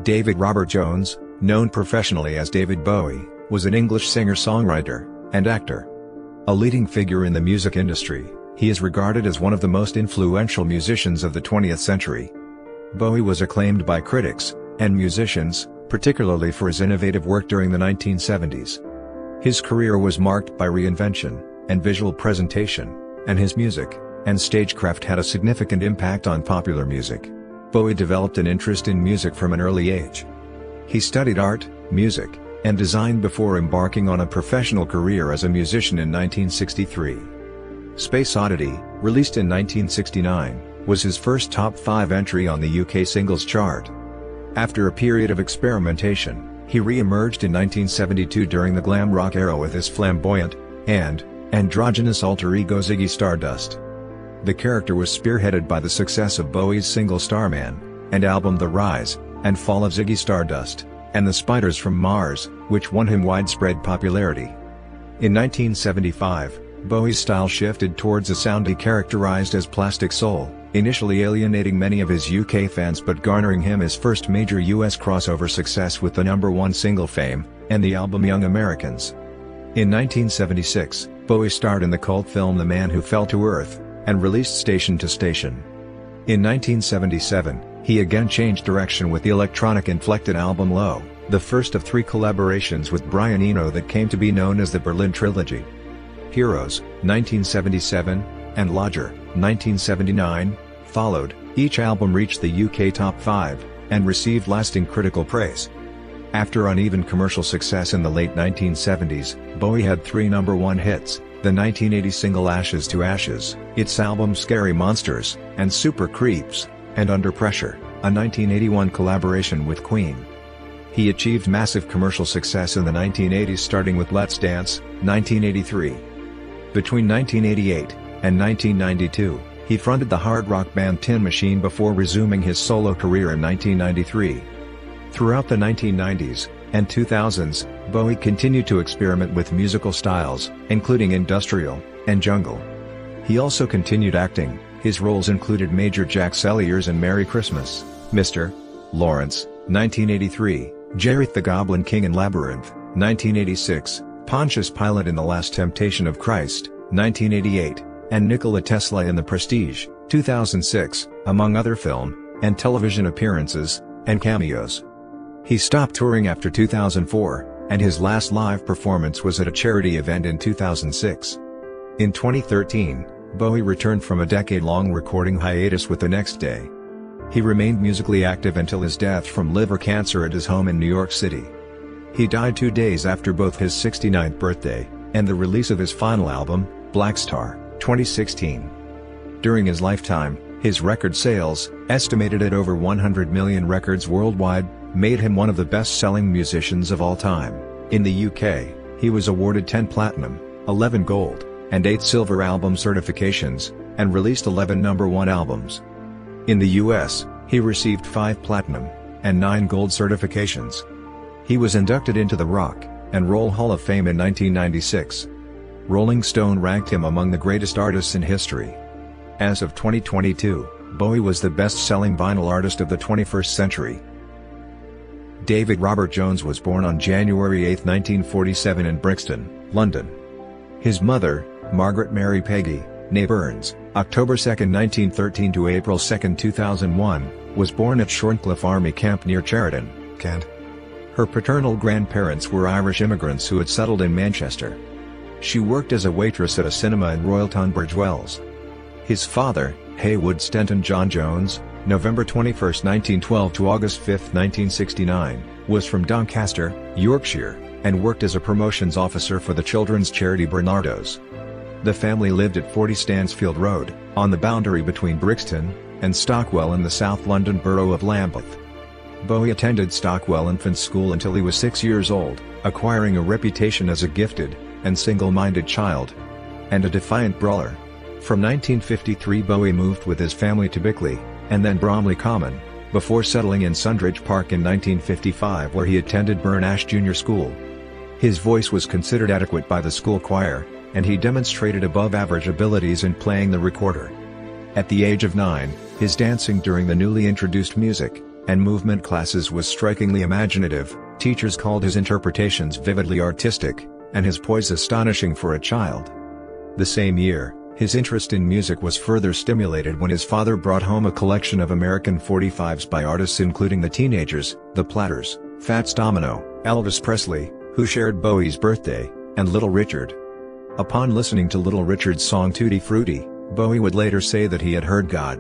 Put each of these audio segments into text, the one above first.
David Robert Jones, known professionally as David Bowie, was an English singer-songwriter and actor. A leading figure in the music industry, he is regarded as one of the most influential musicians of the 20th century. Bowie was acclaimed by critics and musicians, particularly for his innovative work during the 1970s. His career was marked by reinvention and visual presentation, and his music and stagecraft had a significant impact on popular music. Bowie developed an interest in music from an early age. He studied art, music, and design before embarking on a professional career as a musician in 1963. Space Oddity, released in 1969, was his first top 5 entry on the UK singles chart. After a period of experimentation, he re-emerged in 1972 during the glam rock era with his flamboyant and androgynous alter ego Ziggy Stardust. The character was spearheaded by the success of Bowie's single Starman and album The Rise and Fall of Ziggy Stardust and the Spiders from Mars, which won him widespread popularity. In 1975, Bowie's style shifted towards a sound he characterized as plastic soul, initially alienating many of his UK fans but garnering him his first major US crossover success with the #1 single Fame and the album Young Americans. In 1976, Bowie starred in the cult film The Man Who Fell to Earth and released Station to Station. In 1977, he again changed direction with the electronic-inflected album Low, the first of 3 collaborations with Brian Eno that came to be known as the Berlin Trilogy. Heroes, 1977, and Lodger, 1979, followed. Each album reached the UK top 5, and received lasting critical praise. After uneven commercial success in the late 1970s, Bowie had 3 #1 hits, the 1980 single Ashes to Ashes, its album Scary Monsters, and Super Creeps, and Under Pressure, a 1981 collaboration with Queen. He achieved massive commercial success in the 1980s starting with Let's Dance, 1983. Between 1988 and 1992, he fronted the hard rock band Tin Machine before resuming his solo career in 1993. Throughout the 1990s and 2000s, Bowie continued to experiment with musical styles, including industrial and jungle. He also continued acting. His roles included Major Jack Sellier's in Merry Christmas, Mr. Lawrence, 1983, Jareth the Goblin King in Labyrinth, 1986, Pontius Pilate in The Last Temptation of Christ, 1988, and Nikola Tesla in The Prestige, 2006, among other film and television appearances and cameos. He stopped touring after 2004, and his last live performance was at a charity event in 2006. In 2013, Bowie returned from a decade-long recording hiatus with The Next Day. He remained musically active until his death from liver cancer at his home in New York City. He died 2 days after both his 69th birthday and the release of his final album, Black Star, 2016. During his lifetime, his record sales, estimated at over 100 million records worldwide, made him one of the best-selling musicians of all time. In the UK, he was awarded 10 platinum, 11 gold, and 8 silver album certifications, and released 11 #1 albums. In the US, he received 5 platinum and 9 gold certifications. He was inducted into the Rock and Roll Hall of Fame in 1996. Rolling Stone ranked him among the greatest artists in history. As of 2022, Bowie was the best-selling vinyl artist of the 21st century. David Robert Jones was born on January 8, 1947 in Brixton, London. His mother, Margaret Mary Peggy, née Burns, October 2, 1913 to April 2, 2001, was born at Shorncliffe Army Camp near Cheriton, Kent. Her paternal grandparents were Irish immigrants who had settled in Manchester. She worked as a waitress at a cinema in Royal Tunbridge Wells. His father, Haywood Stenton John Jones, November 21, 1912 to August 5, 1969, was from Doncaster, Yorkshire, and worked as a promotions officer for the children's charity Bernardo's. The family lived at 40 Stansfield Road, on the boundary between Brixton and Stockwell in the South London borough of Lambeth. Bowie attended Stockwell Infant School until he was 6 years old, acquiring a reputation as a gifted and single-minded child and a defiant brawler. From 1953 Bowie moved with his family to Bickley, and then Bromley Common, before settling in Sundridge Park in 1955 where he attended Burn Ash Junior School. His voice was considered adequate by the school choir, and he demonstrated above-average abilities in playing the recorder. At the age of 9, his dancing during the newly introduced music and movement classes was strikingly imaginative. Teachers called his interpretations vividly artistic, and his poise astonishing for a child. The same year, his interest in music was further stimulated when his father brought home a collection of American 45s by artists including the Teenagers, the Platters, Fats Domino, Elvis Presley, who shared Bowie's birthday, and Little Richard. Upon listening to Little Richard's song Tutti Frutti, Bowie would later say that he had heard God.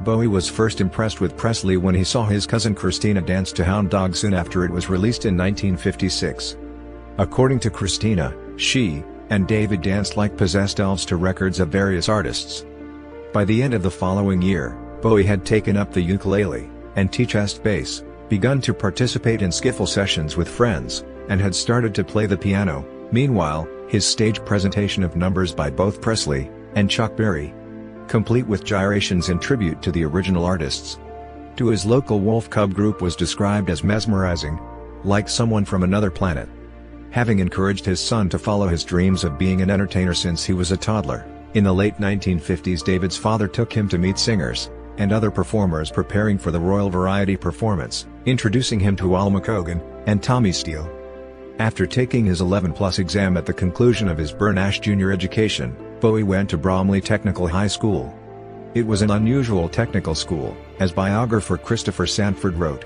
Bowie was first impressed with Presley when he saw his cousin Christina dance to Hound Dog soon after it was released in 1956. According to Christina, she and David danced like possessed elves to records of various artists. By the end of the following year, Bowie had taken up the ukulele and chest bass, begun to participate in skiffle sessions with friends, and had started to play the piano. Meanwhile, his stage presentation of numbers by both Presley and Chuck Berry, complete with gyrations in tribute to the original artists, to his local Wolf Cub group, was described as mesmerizing, like someone from another planet. Having encouraged his son to follow his dreams of being an entertainer since he was a toddler, in the late 1950s David's father took him to meet singers and other performers preparing for the Royal Variety performance, introducing him to Al McCogan and Tommy Steele. After taking his 11+ exam at the conclusion of his Burnash Junior education, Bowie went to Bromley Technical High School. It was an unusual technical school, as biographer Christopher Sanford wrote.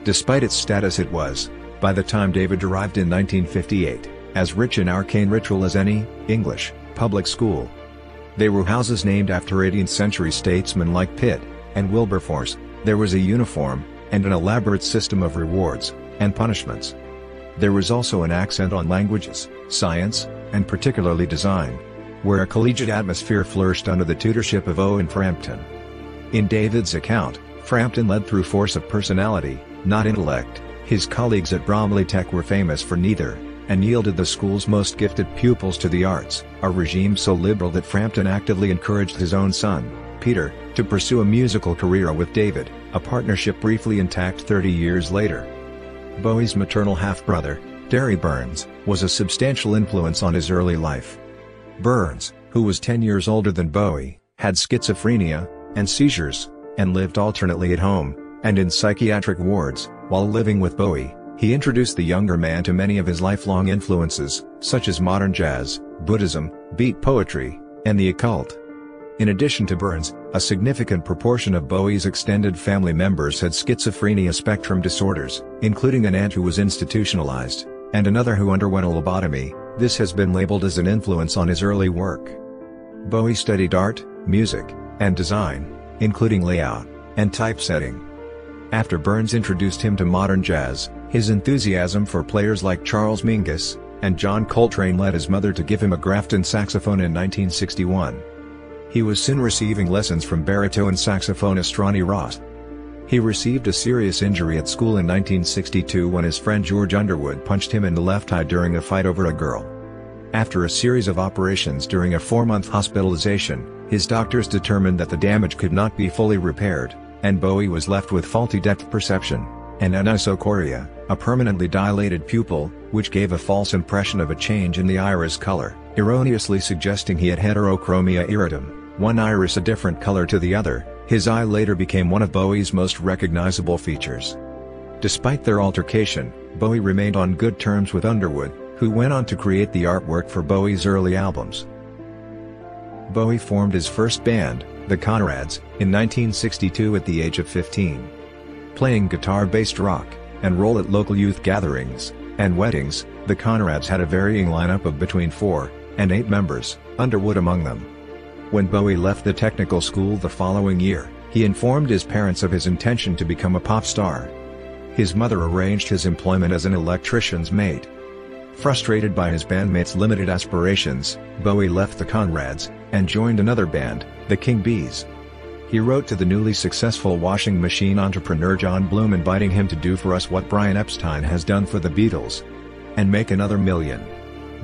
Despite its status, it was, by the time David arrived in 1958, as rich in arcane ritual as any English public school. They were houses named after 18th-century statesmen like Pitt and Wilberforce. There was a uniform and an elaborate system of rewards and punishments. There was also an accent on languages, science, and particularly design, where a collegiate atmosphere flourished under the tutorship of Owen Frampton. In David's account, Frampton led through force of personality, not intellect. His colleagues at Bromley Tech were famous for neither, and yielded the school's most gifted pupils to the arts, a regime so liberal that Frampton actively encouraged his own son, Peter, to pursue a musical career with David, a partnership briefly intact 30 years later. Bowie's maternal half-brother, Derry Burns, was a substantial influence on his early life. Burns, who was 10 years older than Bowie, had schizophrenia and seizures, and lived alternately at home and in psychiatric wards. While living with Bowie, he introduced the younger man to many of his lifelong influences, such as modern jazz, Buddhism, beat poetry, and the occult. In addition to Burns, a significant proportion of Bowie's extended family members had schizophrenia spectrum disorders, including an aunt who was institutionalized, and another who underwent a lobotomy. This has been labeled as an influence on his early work. Bowie studied art, music, and design, including layout and typesetting. After Burns introduced him to modern jazz, his enthusiasm for players like Charles Mingus and John Coltrane led his mother to give him a Grafton saxophone in 1961. He was soon receiving lessons from baritone saxophonist Ronnie Ross. He received a serious injury at school in 1962 when his friend George Underwood punched him in the left eye during a fight over a girl. After a series of operations during a 4-month hospitalization, his doctors determined that the damage could not be fully repaired, and Bowie was left with faulty depth perception and anisocoria, a permanently dilated pupil, which gave a false impression of a change in the iris color, erroneously suggesting he had heterochromia iritum, one iris a different color to the other. His eye later became one of Bowie's most recognizable features. Despite their altercation, Bowie remained on good terms with Underwood, who went on to create the artwork for Bowie's early albums. Bowie formed his first band, the Conrads, in 1962 at the age of 15. Playing guitar-based rock and roll at local youth gatherings and weddings, the Conrads had a varying lineup of between 4 and 8 members, Underwood among them. When Bowie left the technical school the following year, he informed his parents of his intention to become a pop star. His mother arranged his employment as an electrician's mate. Frustrated by his bandmates' limited aspirations, Bowie left the Conrads and joined another band, the King Bees. He wrote to the newly successful washing machine entrepreneur John Bloom inviting him to do for us what Brian Epstein has done for the Beatles and make another million.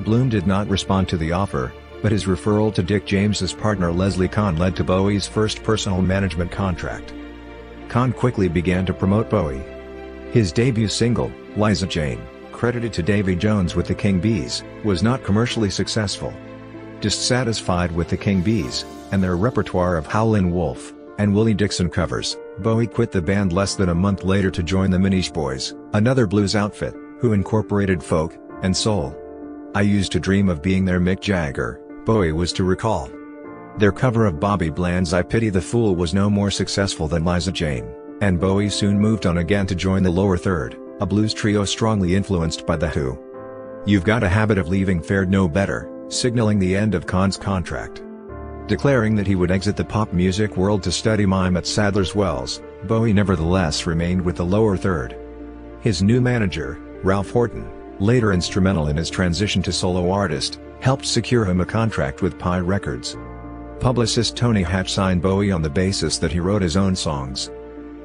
Bloom did not respond to the offer, but his referral to Dick James's partner Leslie Kahn led to Bowie's first personal management contract. Kahn quickly began to promote Bowie. His debut single, Liza Jane, credited to Davy Jones with the King Bees, was not commercially successful. Dissatisfied with the King Bees and their repertoire of Howlin' Wolf, and Willie Dixon covers, Bowie quit the band less than a month later to join the Manish Boys, another blues outfit, who incorporated folk and soul. "I used to dream of being their Mick Jagger," Bowie was to recall. Their cover of Bobby Bland's "I Pity the Fool" was no more successful than Liza Jane, and Bowie soon moved on again to join the Lower Third, a blues trio strongly influenced by The Who. "You've Got a Habit of Leaving" fared no better, signaling the end of Kahn's contract. Declaring that he would exit the pop music world to study mime at Sadler's Wells, Bowie nevertheless remained with the Lower Third. His new manager, Ralph Horton, later instrumental in his transition to solo artist, helped secure him a contract with Pye Records. Publicist Tony Hatch signed Bowie on the basis that he wrote his own songs.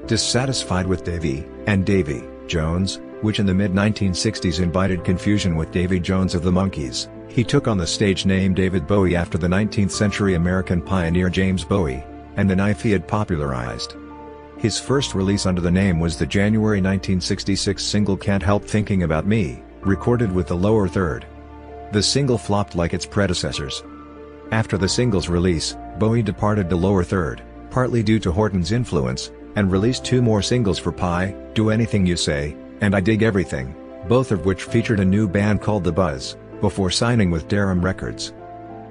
Dissatisfied with Davy and Davy Jones, which in the mid-1960s invited confusion with Davy Jones of the Monkees, he took on the stage name David Bowie after the 19th-century American pioneer James Bowie, and the knife he had popularized. His first release under the name was the January 1966 single "Can't Help Thinking About Me," recorded with the Lower Third. The single flopped like its predecessors. After the single's release, Bowie departed the Lower Third, partly due to Horton's influence, and released two more singles for Pye, "Do Anything You Say" and "I Dig Everything," both of which featured a new band called The Buzz, before signing with Darum Records.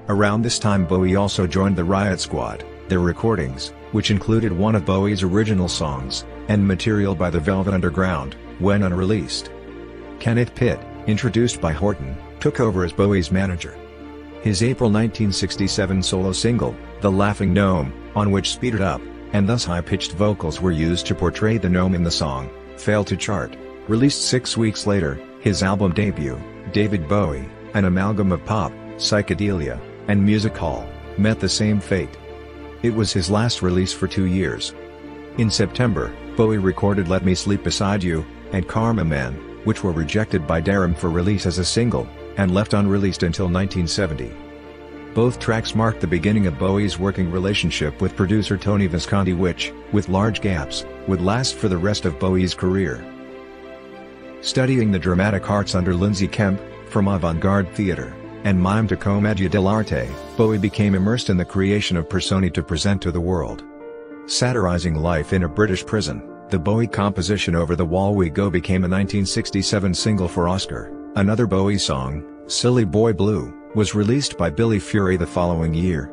Around this time Bowie also joined the Riot Squad. Their recordings, which included one of Bowie's original songs, and material by the Velvet Underground, went unreleased. Kenneth Pitt, introduced by Horton, took over as Bowie's manager. His April 1967 solo single, "The Laughing Gnome," on which speeded up, and thus high-pitched vocals were used to portray the gnome in the song, failed to chart. Released 6 weeks later, his album debut, David Bowie, an amalgam of pop, psychedelia, and music hall, met the same fate. It was his last release for 2 years. In September, Bowie recorded "Let Me Sleep Beside You" and "Karma Man," which were rejected by Darum for release as a single, and left unreleased until 1970. Both tracks marked the beginning of Bowie's working relationship with producer Tony Visconti, which, with large gaps, would last for the rest of Bowie's career. Studying the dramatic arts under Lindsay Kemp, from avant-garde theater and mime to commedia dell'arte, Bowie became immersed in the creation of personae to present to the world. Satirizing life in a British prison, the Bowie composition "Over the Wall We Go" became a 1967 single for Oscar. Another Bowie song, "Silly Boy Blue," was released by Billy Fury the following year.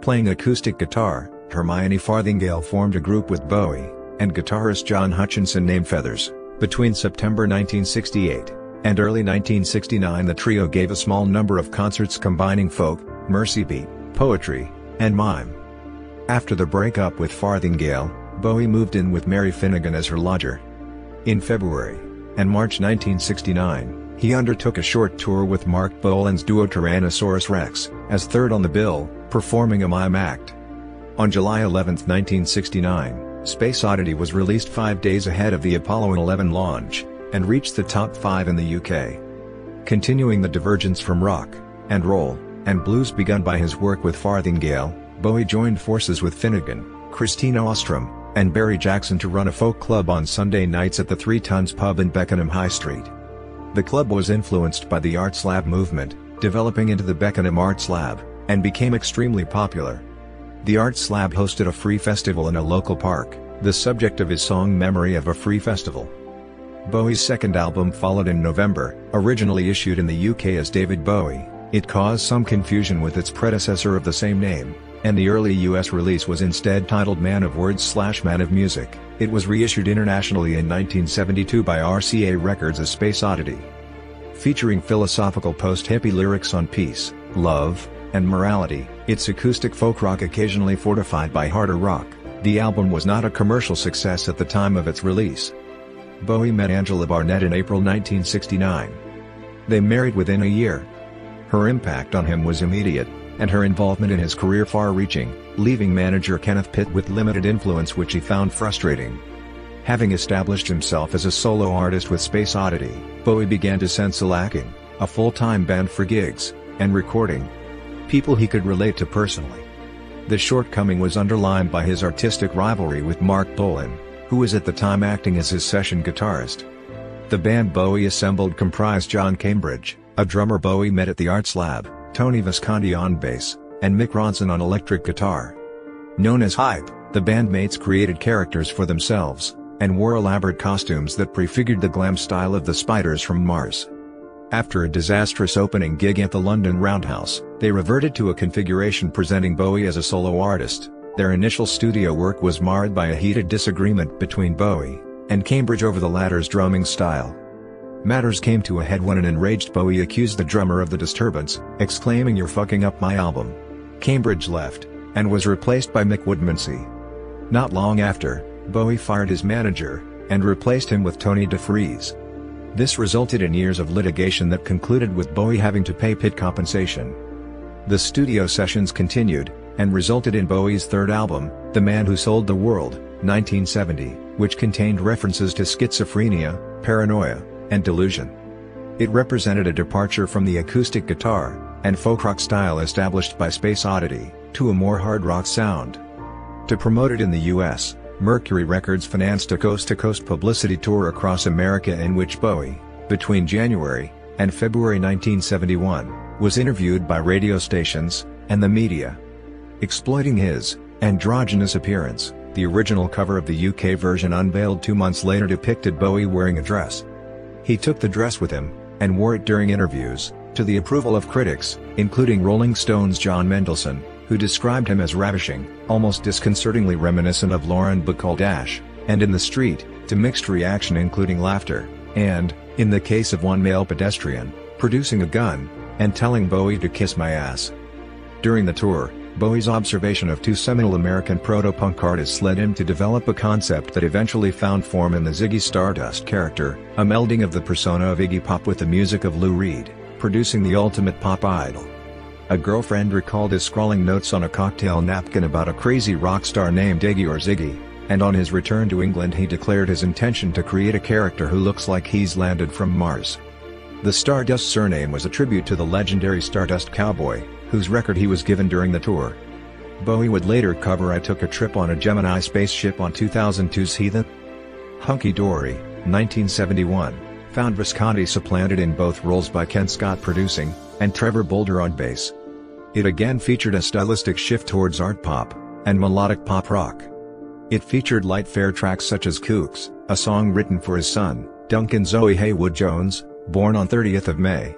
Playing acoustic guitar, Hermione Farthingale formed a group with Bowie and guitarist John Hutchinson named Feathers. Between September 1968 and early 1969 the trio gave a small number of concerts combining folk, mercy beat, poetry, and mime. After the breakup with Farthingale, Bowie moved in with Mary Finnegan as her lodger. In February and March 1969, he undertook a short tour with Mark Bolan's duo Tyrannosaurus Rex, as third on the bill, performing a mime act. On July 11, 1969, Space Oddity was released 5 days ahead of the Apollo 11 launch, and reached the top 5 in the UK. Continuing the divergence from rock, and roll, and blues begun by his work with Farthingale, Bowie joined forces with Finnegan, Christina Ostrom, and Barry Jackson to run a folk club on Sunday nights at the 3 Tons pub in Beckenham High Street. The club was influenced by the Arts Lab movement, developing into the Beckenham Arts Lab, and became extremely popular. The Arts Lab hosted a free festival in a local park, the subject of his song "Memory of a Free Festival." Bowie's second album followed in November, originally issued in the UK as David Bowie. It caused some confusion with its predecessor of the same name, and the early US release was instead titled Man of Words/Man of Music. It was reissued internationally in 1972 by RCA Records as Space Oddity. Featuring philosophical post-hippie lyrics on peace, love, and morality, its acoustic folk rock occasionally fortified by harder rock, the album was not a commercial success at the time of its release. Bowie met Angela Barnett in April 1969. They married within a year. Her impact on him was immediate, and her involvement in his career far-reaching, leaving manager Kenneth Pitt with limited influence, which he found frustrating. Having established himself as a solo artist with Space Oddity, Bowie began to sense a lacking, a full-time band for gigs, and recording. People he could relate to personally. The shortcoming was underlined by his artistic rivalry with Mark Bolan, who was at the time acting as his session guitarist. The band Bowie assembled comprised John Cambridge, a drummer Bowie met at the Arts Lab, Tony Visconti on bass, and Mick Ronson on electric guitar. Known as Hype, the bandmates created characters for themselves, and wore elaborate costumes that prefigured the glam style of the Spiders from Mars. After a disastrous opening gig at the London Roundhouse, they reverted to a configuration presenting Bowie as a solo artist. Their initial studio work was marred by a heated disagreement between Bowie and Cambridge over the latter's drumming style. Matters came to a head when an enraged Bowie accused the drummer of the disturbance, exclaiming, "You're fucking up my album." Cambridge left, and was replaced by Mick Woodmansey. Not long after, Bowie fired his manager, and replaced him with Tony DeFries. This resulted in years of litigation that concluded with Bowie having to pay Pitt compensation. The studio sessions continued, and resulted in Bowie's third album, The Man Who Sold the World, 1970, which contained references to schizophrenia, paranoia, and delusion. It represented a departure from the acoustic guitar and folk rock style established by Space Oddity, to a more hard rock sound. To promote it in the US, Mercury Records financed a coast-to-coast publicity tour across America in which Bowie, between January and February 1971, was interviewed by radio stations and the media. Exploiting his androgynous appearance, the original cover of the UK version unveiled 2 months later depicted Bowie wearing a dress. He took the dress with him, and wore it during interviews, to the approval of critics, including Rolling Stone's John Mendelsohn, who described him as ravishing, almost disconcertingly reminiscent of Lauren Bacall, and in the street, to mixed reaction including laughter, and, in the case of one male pedestrian, producing a gun, and telling Bowie to kiss my ass. During the tour, Bowie's observation of two seminal American proto-punk artists led him to develop a concept that eventually found form in the Ziggy Stardust character, a melding of the persona of Iggy Pop with the music of Lou Reed, producing the ultimate pop idol. A girlfriend recalled his scrawling notes on a cocktail napkin about a crazy rock star named Iggy or Ziggy, and on his return to England he declared his intention to create a character who looks like he's landed from Mars. The Stardust surname was a tribute to the legendary Stardust Cowboy, whose record he was given during the tour. Bowie would later cover I Took a Trip on a Gemini spaceship on 2002's Heathen. Hunky Dory, 1971, found Visconti supplanted in both roles by Ken Scott producing, and Trevor Bolder on bass. It again featured a stylistic shift towards art pop and melodic pop rock. It featured light fare tracks such as Kooks, a song written for his son, Duncan Zoe Haywood Jones, born on 30th of May.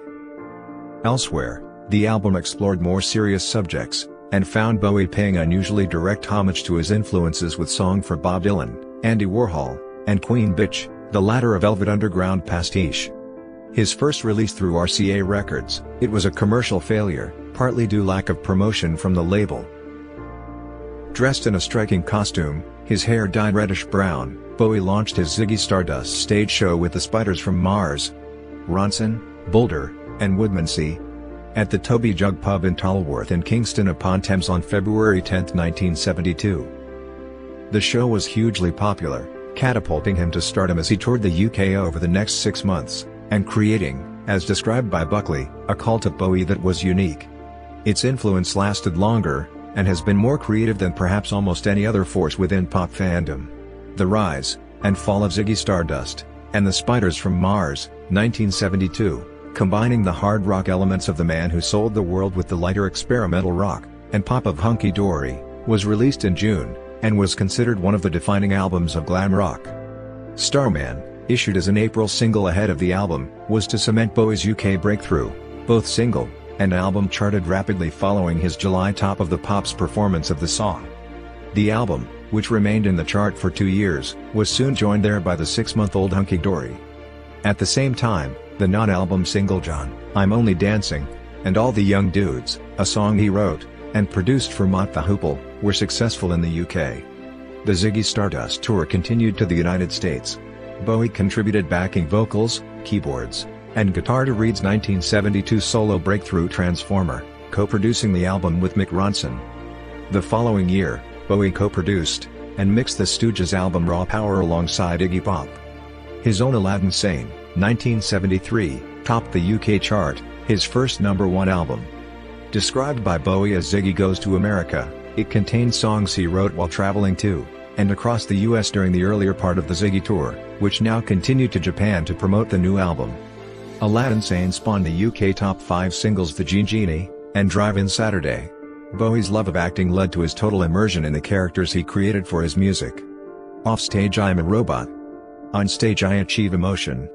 Elsewhere, the album explored more serious subjects, and found Bowie paying unusually direct homage to his influences with Song for Bob Dylan, Andy Warhol, and Queen Bitch, the latter a Velvet Underground pastiche. His first release through RCA Records, it was a commercial failure, partly due lack of promotion from the label. Dressed in a striking costume, his hair dyed reddish-brown, Bowie launched his Ziggy Stardust stage show with the Spiders from Mars, Ronson, Boulder, and Woodmansey, at the Toby Jug Pub in Tolworth in Kingston upon Thames on February 10, 1972. The show was hugely popular, catapulting him to stardom as he toured the UK over the next 6 months, and creating, as described by Buckley, a cult of Bowie that was unique. Its influence lasted longer, and has been more creative than perhaps almost any other force within pop fandom. The Rise and Fall of Ziggy Stardust, and the Spiders from Mars, 1972, combining the hard rock elements of The Man Who Sold the World with the lighter experimental rock and pop of Hunky Dory, was released in June, and was considered one of the defining albums of glam rock. Starman, issued as an April single ahead of the album, was to cement Bowie's UK breakthrough. Both single and album charted rapidly following his July Top of the Pops performance of the song. The album, which remained in the chart for 2 years, was soon joined there by the 6-month-old Hunky Dory. At the same time, the non-album single John, I'm Only Dancing, and All the Young Dudes, a song he wrote and produced for Mott the Hoople, were successful in the UK. The Ziggy Stardust tour continued to the United States. Bowie contributed backing vocals, keyboards, and guitar to Reed's 1972 solo breakthrough Transformer, co-producing the album with Mick Ronson. The following year, Bowie co-produced and mixed the Stooges' album Raw Power alongside Iggy Pop. His own Aladdin Sane, 1973, topped the UK chart, his first #1 album. Described by Bowie as Ziggy Goes to America, it contained songs he wrote while traveling to and across the US during the earlier part of the Ziggy tour, which now continued to Japan to promote the new album. Aladdin Sane spawned the UK top 5 singles The Genie and Drive-In Saturday. Bowie's love of acting led to his total immersion in the characters he created for his music. Offstage I am a robot. On stage I achieve emotion.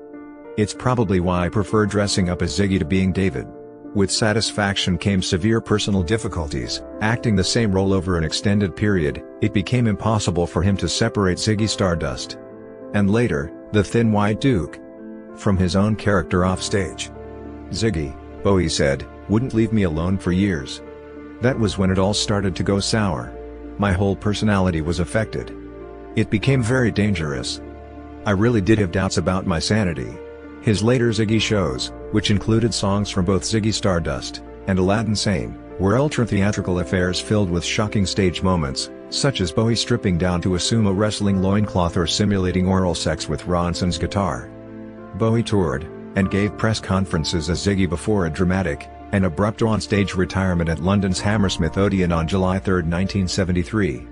It's probably why I prefer dressing up as Ziggy to being David. With satisfaction came severe personal difficulties. Acting the same role over an extended period, it became impossible for him to separate Ziggy Stardust, and later, the Thin White Duke, from his own character offstage. Ziggy, Bowie said, wouldn't leave me alone for years. That was when it all started to go sour. My whole personality was affected. It became very dangerous. I really did have doubts about my sanity. His later Ziggy shows, which included songs from both Ziggy Stardust and Aladdin Sane, were ultra-theatrical affairs filled with shocking stage moments, such as Bowie stripping down to assume a wrestling loincloth or simulating oral sex with Ronson's guitar. Bowie toured, and gave press conferences as Ziggy before a dramatic and abrupt on-stage retirement at London's Hammersmith Odeon on July 3, 1973.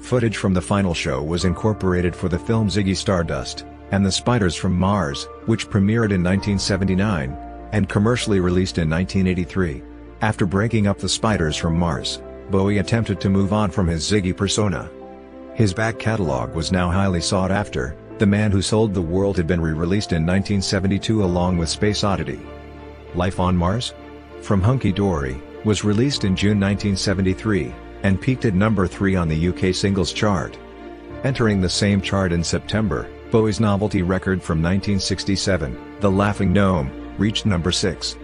Footage from the final show was incorporated for the film Ziggy Stardust and the Spiders from Mars, which premiered in 1979, and commercially released in 1983. After breaking up the Spiders from Mars, Bowie attempted to move on from his Ziggy persona. His back catalog was now highly sought after. The Man Who Sold the World had been re-released in 1972 along with Space Oddity. Life on Mars? From Hunky Dory, was released in June 1973, and peaked at number 3 on the UK singles chart. Entering the same chart in September, Bowie's novelty record from 1967, The Laughing Gnome, reached number 6.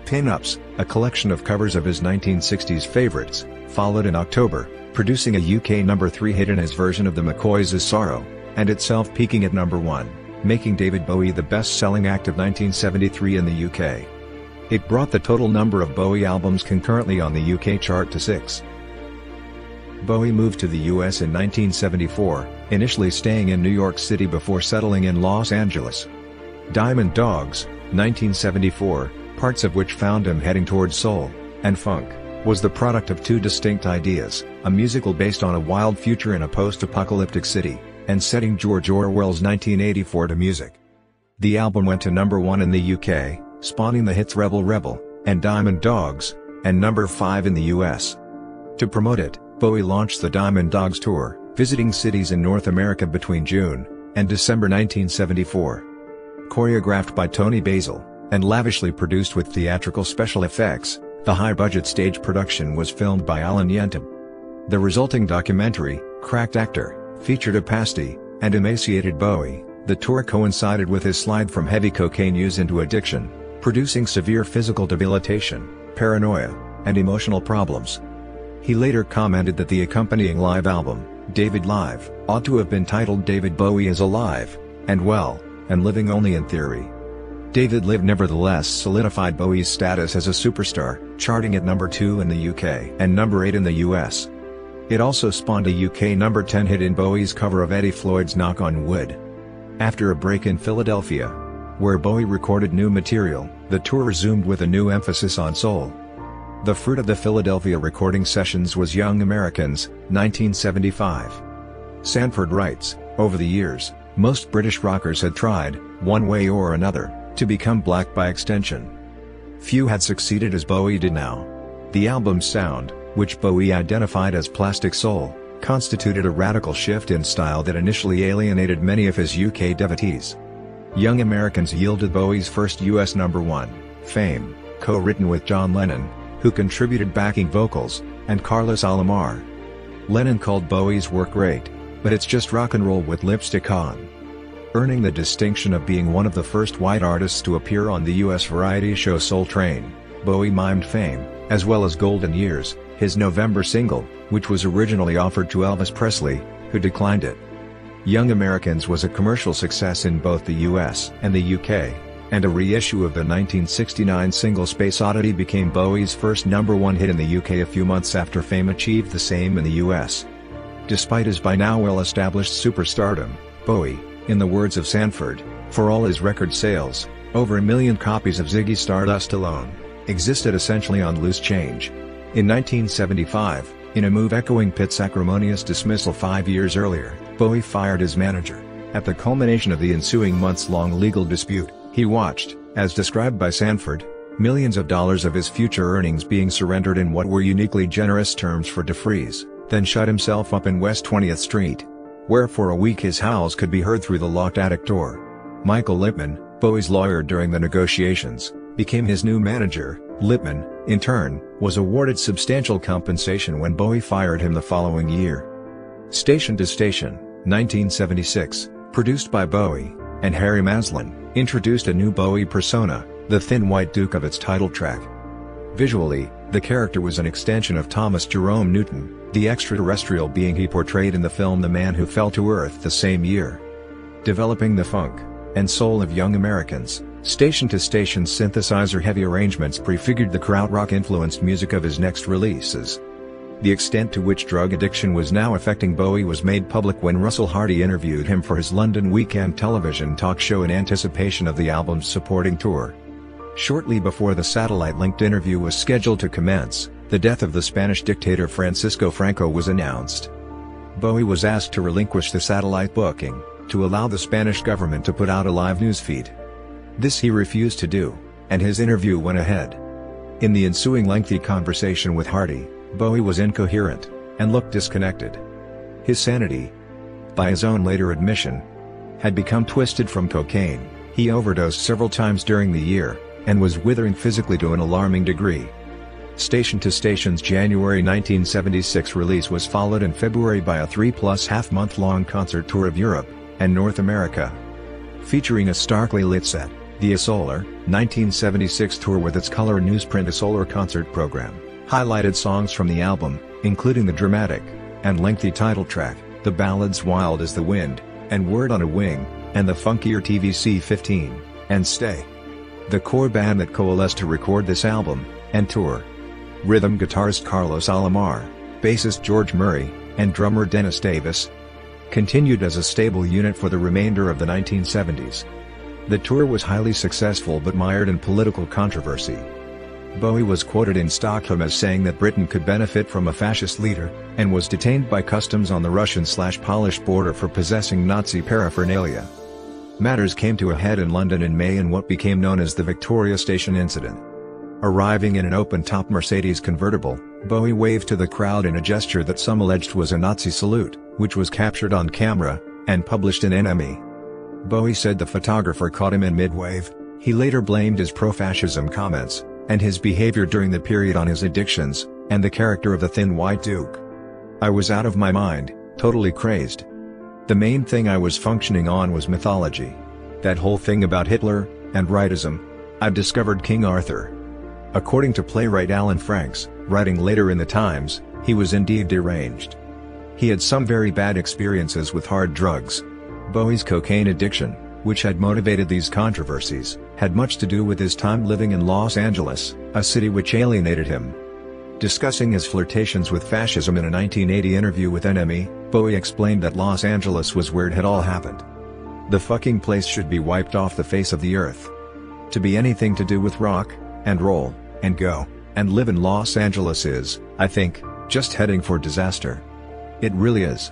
Pin-Ups, a collection of covers of his 1960s favorites, followed in October, producing a UK number 3 hit in his version of the McCoys' Sorrow, and itself peaking at number 1, making David Bowie the best-selling act of 1973 in the UK. It brought the total number of Bowie albums concurrently on the UK chart to 6. Bowie moved to the US in 1974, initially staying in New York City before settling in Los Angeles. Diamond Dogs, 1974, parts of which found him heading towards soul and funk, was the product of two distinct ideas: a musical based on a wild future in a post-apocalyptic city, and setting George Orwell's 1984 to music. The album went to number 1 in the UK, spawning the hits Rebel Rebel and Diamond Dogs, and number 5 in the US. To promote it, Bowie launched the Diamond Dogs Tour, visiting cities in North America between June and December 1974. Choreographed by Tony Basil, and lavishly produced with theatrical special effects, the high-budget stage production was filmed by Alan Yentim. The resulting documentary, Cracked Actor, featured a pasty and emaciated Bowie. The tour coincided with his slide from heavy cocaine use into addiction, producing severe physical debilitation, paranoia, and emotional problems. He later commented that the accompanying live album, David Live, ought to have been titled David Bowie is Alive, and Well, and Living Only in Theory. David Live nevertheless solidified Bowie's status as a superstar, charting at number 2 in the UK and number 8 in the US. It also spawned a UK number 10 hit in Bowie's cover of Eddie Floyd's Knock on Wood. After a break in Philadelphia, where Bowie recorded new material, the tour resumed with a new emphasis on soul. The fruit of the Philadelphia recording sessions was Young Americans, 1975. Sanford writes, over the years, most British rockers had tried, one way or another, to become black by extension. Few had succeeded as Bowie did now. The album's sound, which Bowie identified as plastic soul, constituted a radical shift in style that initially alienated many of his UK devotees. Young Americans yielded Bowie's first US number 1, Fame, co-written with John Lennon, who contributed backing vocals, and Carlos Alomar. Lennon called Bowie's work great, but it's just rock and roll with lipstick on. Earning the distinction of being one of the first white artists to appear on the US variety show Soul Train, Bowie mimed Fame, as well as Golden Years, his November single, which was originally offered to Elvis Presley, who declined it. Young Americans was a commercial success in both the US and the UK, and a reissue of the 1969 single Space Oddity became Bowie's first number 1 hit in the UK a few months after Fame achieved the same in the US. Despite his by now well-established superstardom, Bowie, in the words of Sanford, for all his record sales, over 1 million copies of Ziggy Stardust alone, existed essentially on loose change. In 1975, in a move echoing Pitt's acrimonious dismissal 5 years earlier, Bowie fired his manager. At the culmination of the ensuing months-long legal dispute, he watched, as described by Sanford, millions of dollars of his future earnings being surrendered in what were uniquely generous terms for DeFries, then shut himself up in West 20th Street, where for a week his howls could be heard through the locked attic door. Michael Lippman, Bowie's lawyer during the negotiations, became his new manager. Lippman, in turn, was awarded substantial compensation when Bowie fired him the following year. Station to Station, 1976, produced by Bowie, and Harry Maslin, introduced a new Bowie persona, the Thin White Duke of its title track. Visually, the character was an extension of Thomas Jerome Newton, the extraterrestrial being he portrayed in the film The Man Who Fell to Earth the same year. Developing the funk and soul of young Americans, Station to Station's synthesizer-heavy arrangements prefigured the krautrock-influenced music of his next releases. The extent to which drug addiction was now affecting Bowie was made public when Russell Hardy interviewed him for his London weekend television talk show in anticipation of the album's supporting tour. Shortly before the satellite-linked interview was scheduled to commence, the death of the Spanish dictator Francisco Franco was announced. Bowie was asked to relinquish the satellite booking, to allow the Spanish government to put out a live newsfeed. This he refused to do, and his interview went ahead. In the ensuing lengthy conversation with Hardy, Bowie was incoherent, and looked disconnected. His sanity, by his own later admission, had become twisted from cocaine. He overdosed several times during the year, and was withering physically to an alarming degree. Station to Station's January 1976 release was followed in February by a 3+half-month-long concert tour of Europe and North America. Featuring a starkly lit set, the A Solar 1976 tour with its color newsprint A Solar concert program highlighted songs from the album, including the dramatic and lengthy title track, the ballads Wild as the Wind, and Word on a Wing, and the funkier TVC-15, and Stay. The core band that coalesced to record this album and tour, rhythm guitarist Carlos Alomar, bassist George Murray, and drummer Dennis Davis, continued as a stable unit for the remainder of the 1970s. The tour was highly successful but mired in political controversy. Bowie was quoted in Stockholm as saying that Britain could benefit from a fascist leader, and was detained by customs on the Russian/Polish border for possessing Nazi paraphernalia. Matters came to a head in London in May in what became known as the Victoria Station incident. Arriving in an open-top Mercedes convertible, Bowie waved to the crowd in a gesture that some alleged was a Nazi salute, which was captured on camera and published in NME. Bowie said the photographer caught him in mid-wave. He later blamed his pro-fascism comments and his behavior during the period on his addictions and the character of the Thin White Duke. "I was out of my mind, totally crazed. The main thing I was functioning on was mythology. That whole thing about Hitler and rightism. I've discovered King Arthur." According to playwright Alan Franks, writing later in the Times, he was indeed deranged. He had some very bad experiences with hard drugs. Bowie's cocaine addiction, which had motivated these controversies, had much to do with his time living in Los Angeles, a city which alienated him. Discussing his flirtations with fascism in a 1980 interview with NME, Bowie explained that Los Angeles was where it had all happened. "The fucking place should be wiped off the face of the earth. To be anything to do with rock, and roll, and go, and live in Los Angeles is, I think, just heading for disaster. It really is."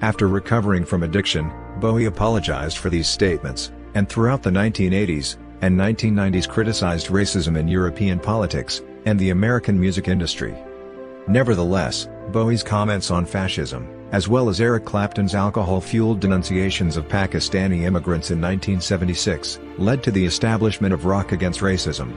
After recovering from addiction, Bowie apologized for these statements, and throughout the 1980s and 1990s criticized racism in European politics and the American music industry. Nevertheless, Bowie's comments on fascism, as well as Eric Clapton's alcohol-fueled denunciations of Pakistani immigrants in 1976, led to the establishment of Rock Against Racism.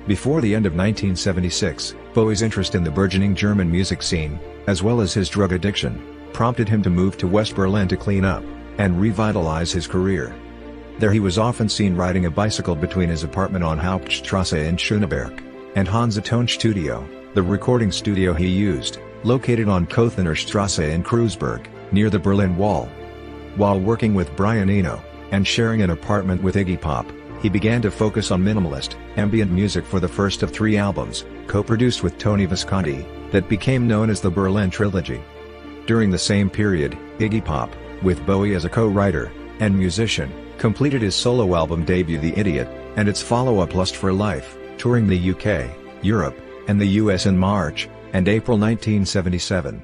Before the end of 1976, Bowie's interest in the burgeoning German music scene, as well as his drug addiction, prompted him to move to West Berlin to clean up and revitalize his career. There he was often seen riding a bicycle between his apartment on Hauptstrasse in Schöneberg and Hansa Tone Studio, the recording studio he used, located on Kothener Strasse in Kreuzberg, near the Berlin Wall. While working with Brian Eno and sharing an apartment with Iggy Pop, he began to focus on minimalist, ambient music for the first of 3 albums, co-produced with Tony Visconti, that became known as the Berlin Trilogy. During the same period, Iggy Pop, with Bowie as a co-writer and musician, completed his solo album debut The Idiot, and its follow-up Lust for Life, touring the UK, Europe, and the US in March and April 1977.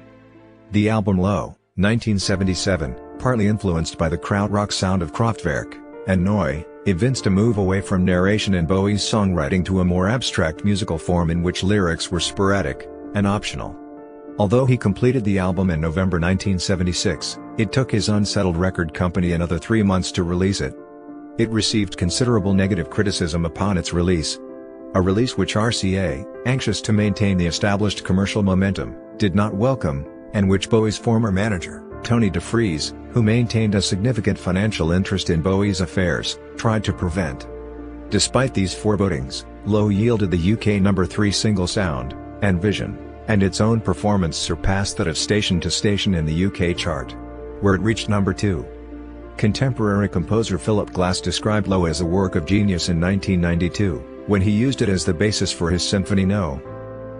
The album Low, 1977, partly influenced by the krautrock sound of Kraftwerk, and Neu!, evinced a move away from narration in Bowie's songwriting to a more abstract musical form in which lyrics were sporadic and optional. Although he completed the album in November 1976, it took his unsettled record company another 3 months to release it. It received considerable negative criticism upon its release. A release which RCA, anxious to maintain the established commercial momentum, did not welcome, and which Bowie's former manager, Tony DeFries, who maintained a significant financial interest in Bowie's affairs, tried to prevent. Despite these forebodings, Low yielded the UK number 3 single Sound and Vision, and its own performance surpassed that of Station to Station in the UK chart, where it reached number 2. Contemporary composer Philip Glass described Low as a work of genius in 1992, when he used it as the basis for his Symphony No.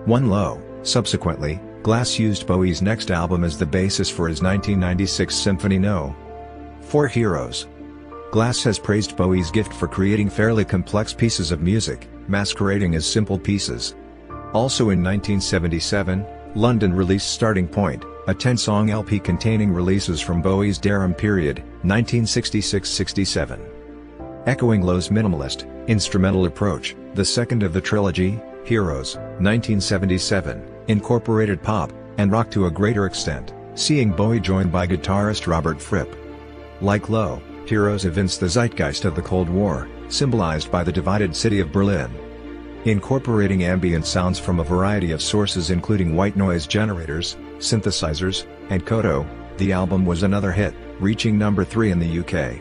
1 Low. Subsequently, Glass used Bowie's next album as the basis for his 1996 Symphony No. 4 Heroes. Glass has praised Bowie's gift for creating fairly complex pieces of music, masquerading as simple pieces. Also in 1977, London released Starting Point, a 10-song LP containing releases from Bowie's Durham period, 1966-67. Echoing Low's minimalist, instrumental approach, the second of the trilogy, Heroes, 1977, incorporated pop and rock to a greater extent, seeing Bowie joined by guitarist Robert Fripp. Like Low, Heroes evinced the zeitgeist of the Cold War, symbolized by the divided city of Berlin. Incorporating ambient sounds from a variety of sources including white noise generators, synthesizers, and Koto, the album was another hit, reaching number 3 in the UK.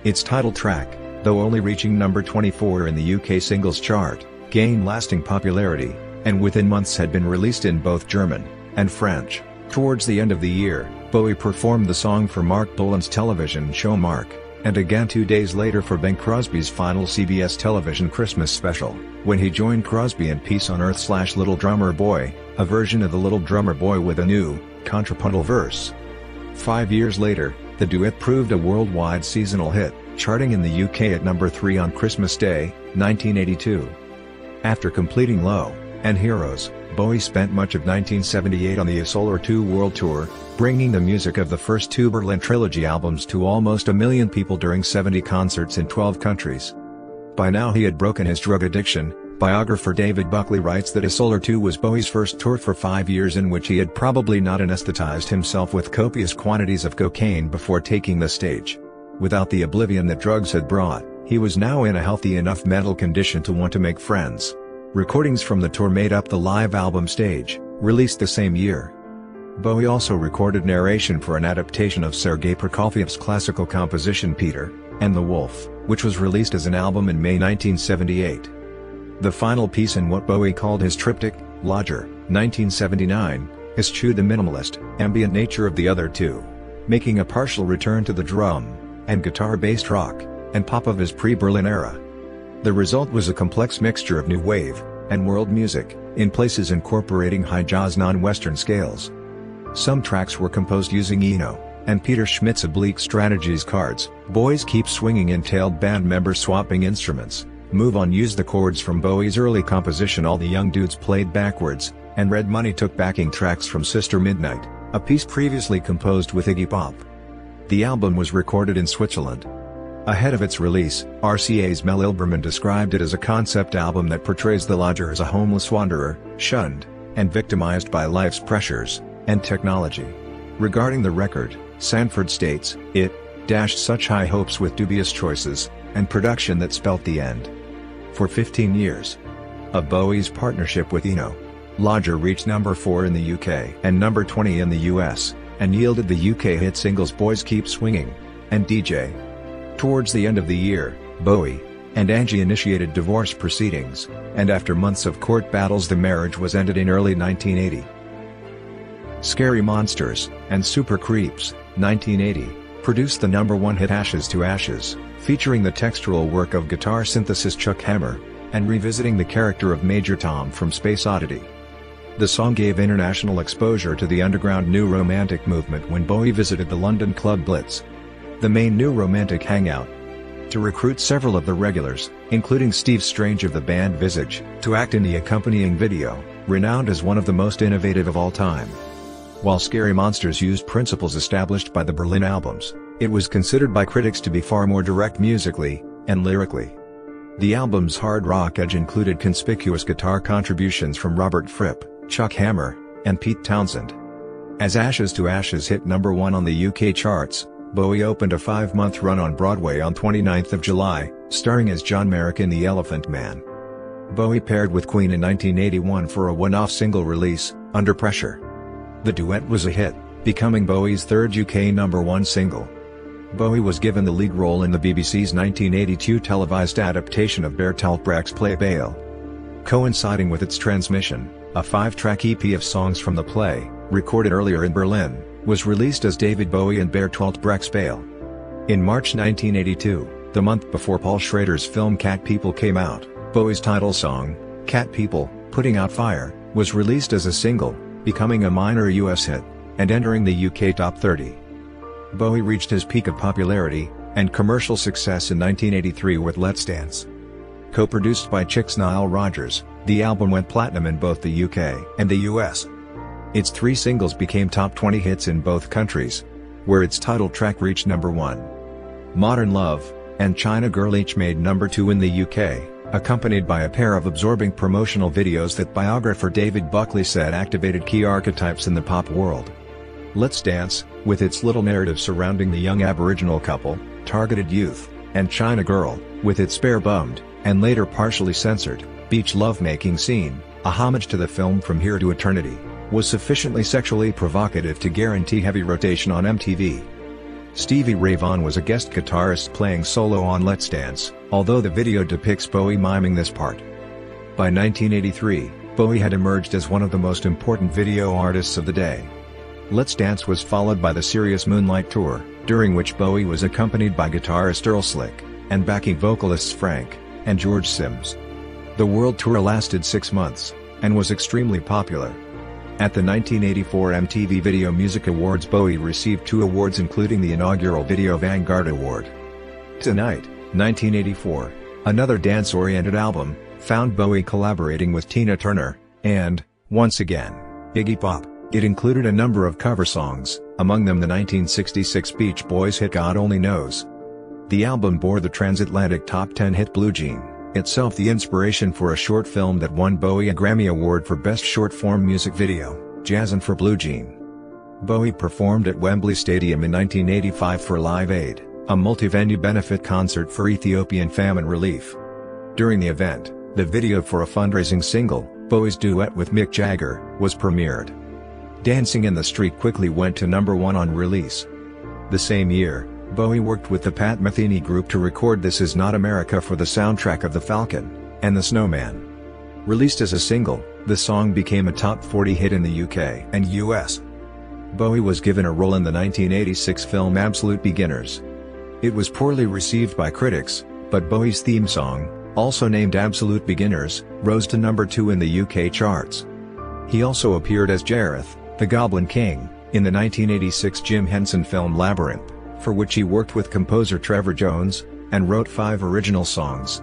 Its title track, though only reaching number 24 in the UK singles chart, gained lasting popularity, and within months had been released in both German and French. Towards the end of the year, Bowie performed the song for Mark Bolan's television show Mark, and again 2 days later for Bing Crosby's final CBS television Christmas special, when he joined Crosby in Peace on Earth / Little Drummer Boy, a version of the Little Drummer Boy with a new, contrapuntal verse. 5 years later, the duet proved a worldwide seasonal hit, charting in the UK at number 3 on Christmas Day, 1982. After completing Low and Heroes, Bowie spent much of 1978 on the Solar 2 World Tour, bringing the music of the first 2 Berlin Trilogy albums to almost 1 million people during 70 concerts in 12 countries. By now he had broken his drug addiction. Biographer David Buckley writes that Solar 2 was Bowie's first tour for 5 years in which he had probably not anesthetized himself with copious quantities of cocaine before taking the stage. Without the oblivion that drugs had brought, he was now in a healthy enough mental condition to want to make friends. Recordings from the tour made up the live album Stage, released the same year. Bowie also recorded narration for an adaptation of Sergei Prokofiev's classical composition Peter and the Wolf, which was released as an album in May 1978. The final piece in what Bowie called his triptych, Lodger, 1979, eschewed the minimalist, ambient nature of the other 2, making a partial return to the drum and guitar-based rock and pop of his pre-Berlin era. The result was a complex mixture of new wave and world music, in places incorporating high jazz non-Western scales. Some tracks were composed using Eno and Peter Schmidt's Oblique Strategies cards. Boys Keep Swinging entailed band members swapping instruments. Move On used the chords from Bowie's early composition All the Young Dudes Played Backwards, and Red Money took backing tracks from Sister Midnight, a piece previously composed with Iggy Pop. The album was recorded in Switzerland. Ahead of its release, RCA's Mel Ilberman described it as a concept album that portrays the lodger as a homeless wanderer, shunned and victimized by life's pressures and technology. Regarding the record, Sanford states, it dashed such high hopes with dubious choices and production that spelt the end. For 15 years of Bowie's partnership with Eno, Lodger reached number 4 in the UK and number 20 in the US, and yielded the UK hit singles Boys Keep Swinging and DJ. Towards the end of the year, Bowie and Angie initiated divorce proceedings, and after months of court battles the marriage was ended in early 1980. Scary Monsters and Super Creeps, 1980, produced the number 1 hit Ashes to Ashes, featuring the textural work of guitar synthesist Chuck Hammer, and revisiting the character of Major Tom from Space Oddity. The song gave international exposure to the underground New Romantic movement when Bowie visited the London club Blitz, the main New Romantic hangout, to recruit several of the regulars, including Steve Strange of the band Visage, to act in the accompanying video, renowned as one of the most innovative of all time. While Scary Monsters used principles established by the Berlin albums, It was considered by critics to be far more direct musically and lyrically. The album's hard rock edge included conspicuous guitar contributions from Robert Fripp, Chuck Hammer, and Pete Townsend. As Ashes to Ashes hit number 1 on the UK charts, Bowie opened a 5-month run on Broadway on 29th of July, starring as John Merrick in The Elephant Man. Bowie paired with Queen in 1981 for a one-off single release, Under Pressure. The duet was a hit, becoming Bowie's third UK #1 single. Bowie was given the lead role in the BBC's 1982 televised adaptation of Bertolt Brecht's play Baal. Coinciding with its transmission, a 5-track EP of songs from the play, recorded earlier in Berlin, was released as David Bowie and Bertolt Brecht's Baal. In March 1982, the month before Paul Schrader's film Cat People came out, Bowie's title song, Cat People, Putting Out Fire, was released as a single, becoming a minor US hit, and entering the UK Top 30. Bowie reached his peak of popularity and commercial success in 1983 with Let's Dance. Co-produced by Chicks Nile Rodgers, the album went platinum in both the UK and the US. Its 3 singles became top 20 hits in both countries, where its title track reached number 1. Modern Love and China Girl each made number 2 in the UK, accompanied by a pair of absorbing promotional videos that biographer David Buckley said activated key archetypes in the pop world. Let's Dance, with its little narrative surrounding the young Aboriginal couple, targeted youth, and China Girl, with its spare-bummed, and later partially censored, beach lovemaking scene, a homage to the film From Here to Eternity, was sufficiently sexually provocative to guarantee heavy rotation on MTV. Stevie Ray Vaughan was a guest guitarist playing solo on Let's Dance, although the video depicts Bowie miming this part. By 1983, Bowie had emerged as one of the most important video artists of the day. Let's Dance was followed by the Serious Moonlight Tour, during which Bowie was accompanied by guitarist Earl Slick, and backing vocalists Frank and George Sims. The world tour lasted 6 months, and was extremely popular. At the 1984 MTV Video Music Awards, Bowie received 2 awards, including the inaugural Video Vanguard Award. Tonight, 1984, another dance-oriented album, found Bowie collaborating with Tina Turner, and, once again, Iggy Pop. It included a number of cover songs, among them the 1966 Beach Boys hit God Only Knows. The album bore the transatlantic top 10 hit Blue Jean, itself the inspiration for a short film that won Bowie a Grammy Award for Best Short-Form Music Video, Jazzin' for Blue Jean. Bowie performed at Wembley Stadium in 1985 for Live Aid, a multi-venue benefit concert for Ethiopian famine relief. During the event, the video for a fundraising single, Bowie's duet with Mick Jagger, was premiered. Dancing in the Street quickly went to number 1 on release. The same year, Bowie worked with the Pat Metheny Group to record This Is Not America for the soundtrack of The Falcon and the Snowman. Released as a single, the song became a top 40 hit in the UK and US. Bowie was given a role in the 1986 film Absolute Beginners. It was poorly received by critics, but Bowie's theme song, also named Absolute Beginners, rose to number 2 in the UK charts. He also appeared as Jareth, the Goblin King, in the 1986 Jim Henson film Labyrinth, for which he worked with composer Trevor Jones, and wrote 5 original songs.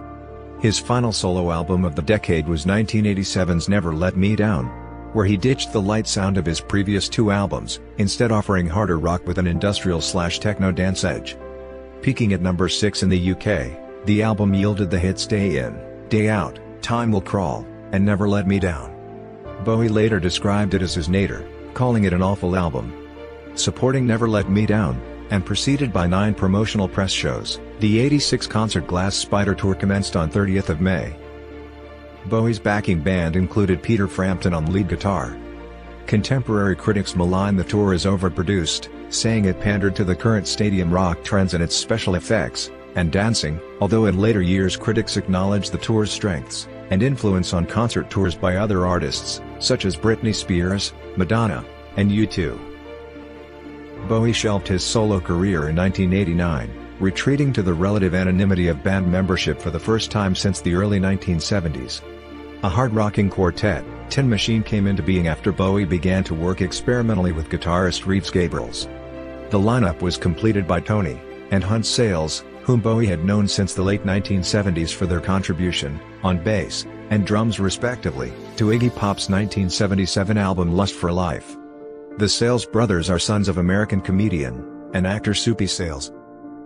His final solo album of the decade was 1987's Never Let Me Down, where he ditched the light sound of his previous 2 albums, instead offering harder rock with an industrial/techno dance edge. Peaking at number 6 in the UK, the album yielded the hits Day In, Day Out, Time Will Crawl, and Never Let Me Down. Bowie later described it as his nadir, calling it an awful album. Supporting Never Let Me Down, and preceded by 9 promotional press shows, the '86 concert Glass Spider Tour commenced on 30th of May. Bowie's backing band included Peter Frampton on lead guitar. Contemporary critics maligned the tour as overproduced, saying it pandered to the current stadium rock trends and its special effects and dancing, although in later years critics acknowledged the tour's strengths and influence on concert tours by other artists, such as Britney Spears, Madonna, and U2. Bowie shelved his solo career in 1989, retreating to the relative anonymity of band membership for the first time since the early 1970s. A hard-rocking quartet, Tin Machine came into being after Bowie began to work experimentally with guitarist Reeves Gabrels. The lineup was completed by Tony and Hunt Sales, whom Bowie had known since the late 1970s for their contribution, on bass and drums respectively, to Iggy Pop's 1977 album Lust for Life. The Sales brothers are sons of American comedian and actor Soupy Sales.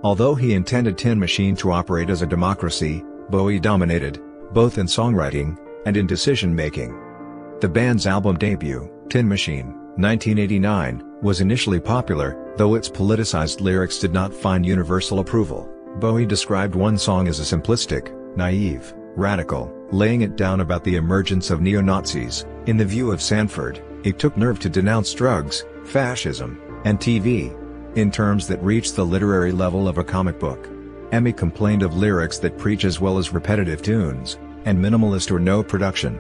Although he intended Tin Machine to operate as a democracy, Bowie dominated, both in songwriting and in decision-making. The band's album debut, Tin Machine, 1989, was initially popular, though its politicized lyrics did not find universal approval. Bowie described one song as a simplistic, naive, radical, laying it down about the emergence of neo-Nazis. In the view of Sanford, it took nerve to denounce drugs, fascism, and TV, in terms that reached the literary level of a comic book. Emmy complained of lyrics that preach as well as repetitive tunes, and minimalist or no production.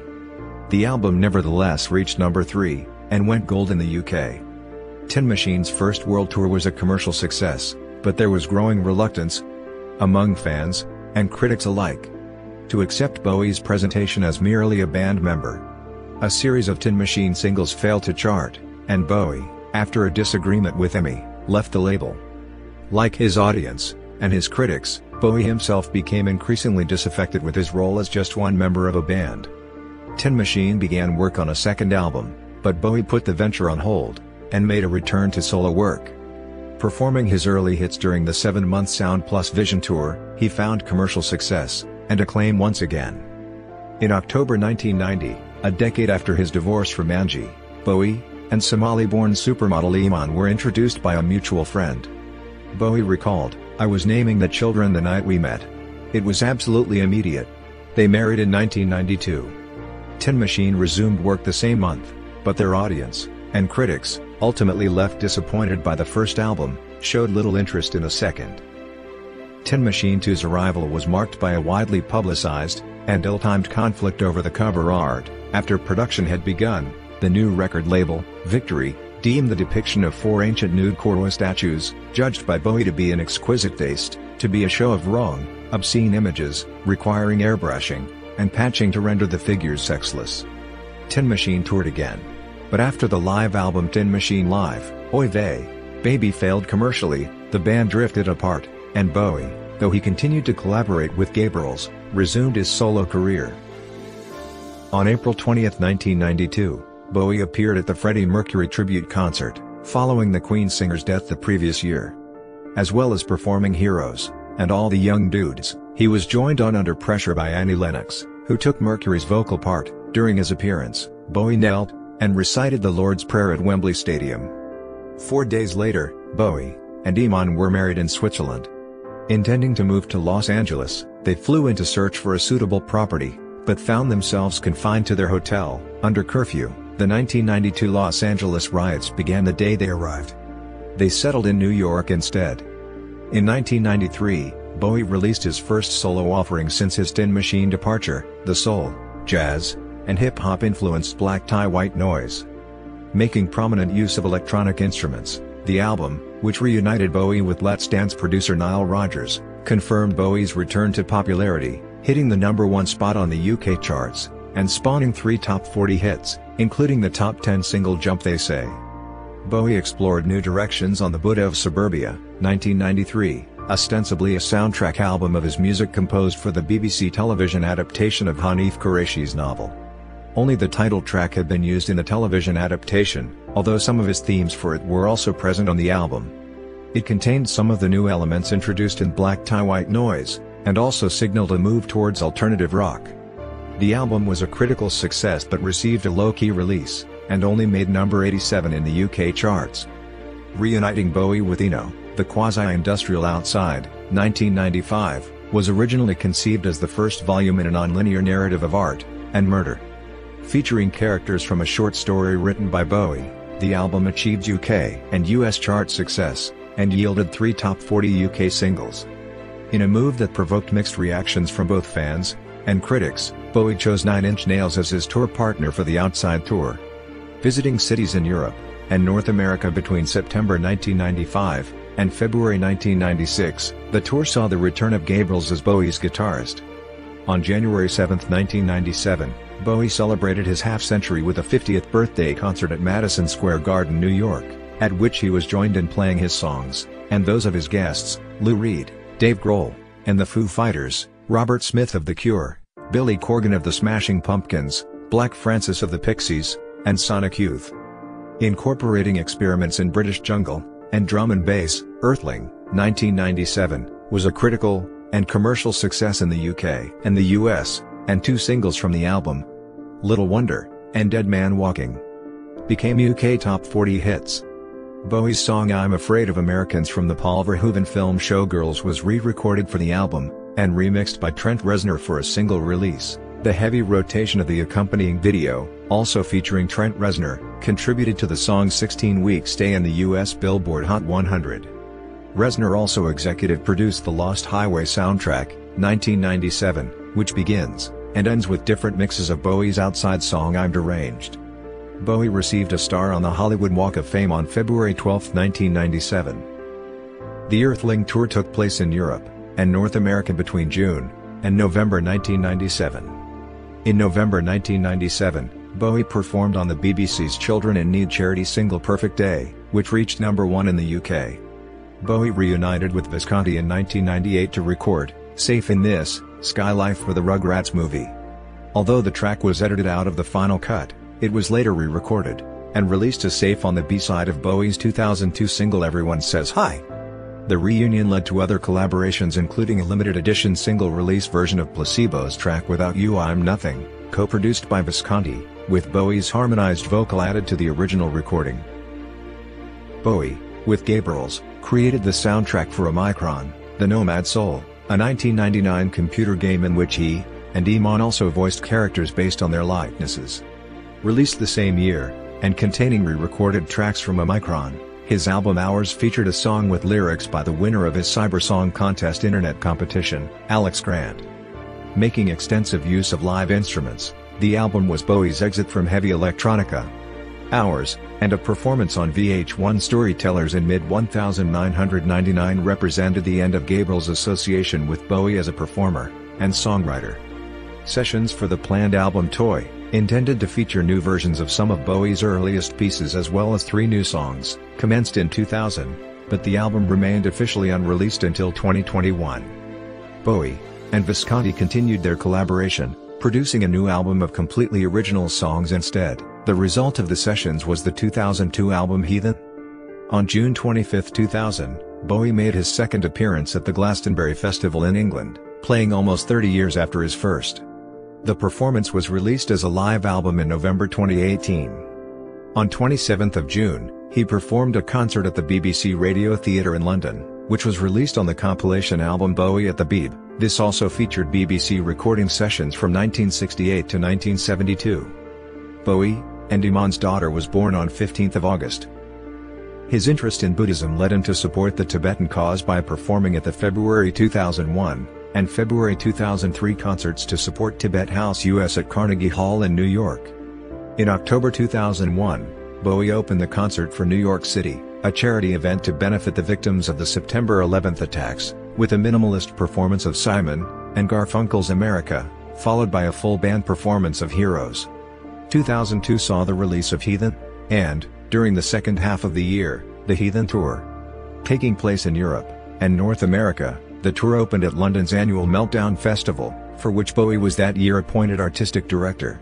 The album nevertheless reached number 3, and went gold in the UK. Tin Machine's first world tour was a commercial success, but there was growing reluctance among fans and critics alike to accept Bowie's presentation as merely a band member. A series of Tin Machine singles failed to chart, and Bowie, after a disagreement with Emmy, left the label. Like his audience, and his critics, Bowie himself became increasingly disaffected with his role as just one member of a band. Tin Machine began work on a second album, but Bowie put the venture on hold, and made a return to solo work. Performing his early hits during the 7-month Sound Plus Vision tour, he found commercial success, and acclaim once again. In October 1990, a decade after his divorce from Angie, Bowie and Somali-born supermodel Iman were introduced by a mutual friend. Bowie recalled, "I was naming the children the night we met. It was absolutely immediate." They married in 1992. Tin Machine resumed work the same month, but their audience, and critics, ultimately left disappointed by the first album, showed little interest in a second. Tin Machine 2's arrival was marked by a widely publicized, and ill-timed conflict over the cover art. After production had begun, the new record label, Victory, deemed the depiction of 4 ancient nude Korwa statues, judged by Bowie to be an exquisite taste, to be a show of wrong, obscene images, requiring airbrushing and patching to render the figures sexless. Tin Machine toured again. But after the live album Tin Machine Live, Oy Vey, Baby failed commercially, the band drifted apart, and Bowie, though he continued to collaborate with Gabriels, resumed his solo career. On April 20, 1992, Bowie appeared at the Freddie Mercury tribute concert, following the Queen singer's death the previous year. As well as performing Heroes, and All the Young Dudes, he was joined on Under Pressure by Annie Lennox, who took Mercury's vocal part. During his appearance, Bowie knelt and recited the Lord's Prayer at Wembley Stadium. 4 days later, Bowie and Iman were married in Switzerland. Intending to move to Los Angeles, they flew in to search for a suitable property, but found themselves confined to their hotel, under curfew. The 1992 Los Angeles riots began the day they arrived. They settled in New York instead. In 1993, Bowie released his first solo offering since his Tin Machine departure, the soul, jazz, and hip-hop influenced Black Tie White Noise. Making prominent use of electronic instruments, the album, which reunited Bowie with Let's Dance producer Nile Rodgers, confirmed Bowie's return to popularity, hitting the #1 spot on the UK charts, and spawning 3 top 40 hits, including the top 10 single Jump They Say. Bowie explored new directions on the Buddha of Suburbia, 1993, ostensibly a soundtrack album of his music composed for the BBC television adaptation of Hanif Qureshi's novel. Only the title track had been used in the television adaptation, although some of his themes for it were also present on the album. It contained some of the new elements introduced in Black Tie White Noise, and also signaled a move towards alternative rock. The album was a critical success but received a low-key release, and only made number 87 in the UK charts. Reuniting Bowie with Eno, the quasi-industrial Outside, 1995, was originally conceived as the first volume in a non-linear narrative of art and murder. Featuring characters from a short story written by Bowie, the album achieved UK and US chart success, and yielded 3 top 40 UK singles. In a move that provoked mixed reactions from both fans and critics, Bowie chose 9 Inch Nails as his tour partner for the Outside tour. Visiting cities in Europe and North America between September 1995 and February 1996, the tour saw the return of Gabriels as Bowie's guitarist. On January 7, 1997, Bowie celebrated his half-century with a 50th birthday concert at Madison Square Garden, New York, at which he was joined in playing his songs, and those of his guests, Lou Reed, Dave Grohl, and the Foo Fighters, Robert Smith of The Cure, Billy Corgan of the Smashing Pumpkins, Black Francis of the Pixies, and Sonic Youth. Incorporating experiments in British jungle, and drum and bass, Earthling, 1997, was a critical and commercial success in the UK and the US, and two singles from the album, Little Wonder and Dead Man Walking, became UK top 40 hits. Bowie's song I'm Afraid of Americans from the Paul Verhoeven film Showgirls was re-recorded for the album, and remixed by Trent Reznor for a single release. The heavy rotation of the accompanying video, also featuring Trent Reznor, contributed to the song's 16-week stay in the US Billboard Hot 100. Reznor also executive produced the Lost Highway soundtrack, 1997, which begins and ends with different mixes of Bowie's outside song I'm Deranged. Bowie received a star on the Hollywood Walk of Fame on February 12, 1997. The Earthling tour took place in Europe and North America between June and November 1997. In November 1997, Bowie performed on the BBC's Children in Need charity single Perfect Day, which reached #1 in the UK. Bowie reunited with Visconti in 1998 to record Safe in This, Sky Life for the Rugrats movie. Although the track was edited out of the final cut, it was later re-recorded and released as Safe on the B-side of Bowie's 2002 single Everyone Says Hi. The reunion led to other collaborations, including a limited edition single-release version of Placebo's track Without You I'm Nothing, co-produced by Visconti, with Bowie's harmonized vocal added to the original recording. Bowie, with Gabriels, created the soundtrack for Omicron, The Nomad Soul, a 1999 computer game in which he and Iman also voiced characters based on their likenesses. Released the same year, and containing re-recorded tracks from Omicron, his album Hours featured a song with lyrics by the winner of his Cybersong Contest internet competition, Alex Grant. Making extensive use of live instruments, the album was Bowie's exit from heavy electronica. Hours, and a performance on VH1 Storytellers in mid-1999 represented the end of Gabriel's association with Bowie as a performer and songwriter. Sessions for the planned album Toy, intended to feature new versions of some of Bowie's earliest pieces as well as 3 new songs, commenced in 2000, but the album remained officially unreleased until 2021. Bowie and Visconti continued their collaboration, producing a new album of completely original songs instead. The result of the sessions was the 2002 album Heathen. On June 25, 2000, Bowie made his second appearance at the Glastonbury Festival in England, playing almost 30 years after his first. The performance was released as a live album in November 2018. On 27th of June, he performed a concert at the BBC Radio Theatre in London, which was released on the compilation album Bowie at the Beeb. This also featured BBC recording sessions from 1968 to 1972. Bowie and Iman's daughter was born on 15th of August. His interest in Buddhism led him to support the Tibetan cause by performing at the February 2001 and February 2003 concerts to support Tibet House US at Carnegie Hall in New York. In October 2001, Bowie opened the concert for New York City, a charity event to benefit the victims of the September 11th attacks, with a minimalist performance of Simon and Garfunkel's America, followed by a full band performance of Heroes. 2002 saw the release of Heathen, and, during the second half of the year, the Heathen Tour. Taking place in Europe and North America, the tour opened at London's annual Meltdown Festival, for which Bowie was that year appointed artistic director.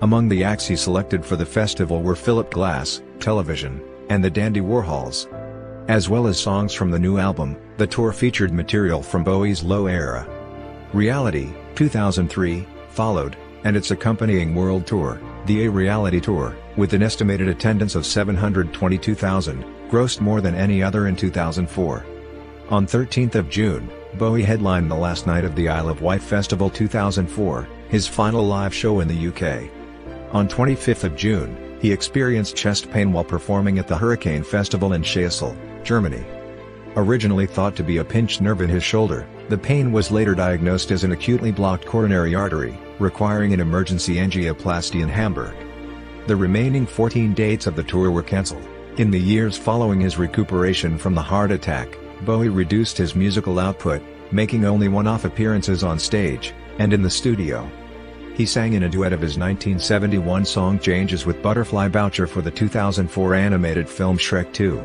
Among the acts he selected for the festival were Philip Glass, Television, and the Dandy Warhols. As well as songs from the new album, the tour featured material from Bowie's Low era. Reality, 2003, followed, and its accompanying world tour, the A Reality Tour, with an estimated attendance of 722,000, grossed more than any other in 2004. On 13th of June, Bowie headlined the last night of the Isle of Wight Festival 2004, his final live show in the UK. On 25th of June, he experienced chest pain while performing at the Hurricane Festival in Schaessel, Germany. Originally thought to be a pinched nerve in his shoulder, the pain was later diagnosed as an acutely blocked coronary artery, requiring an emergency angioplasty in Hamburg. The remaining 14 dates of the tour were cancelled. In the years following his recuperation from the heart attack, Bowie reduced his musical output, making only one-off appearances on stage and in the studio. He sang in a duet of his 1971 song Changes with Butterfly Boucher for the 2004 animated film Shrek 2.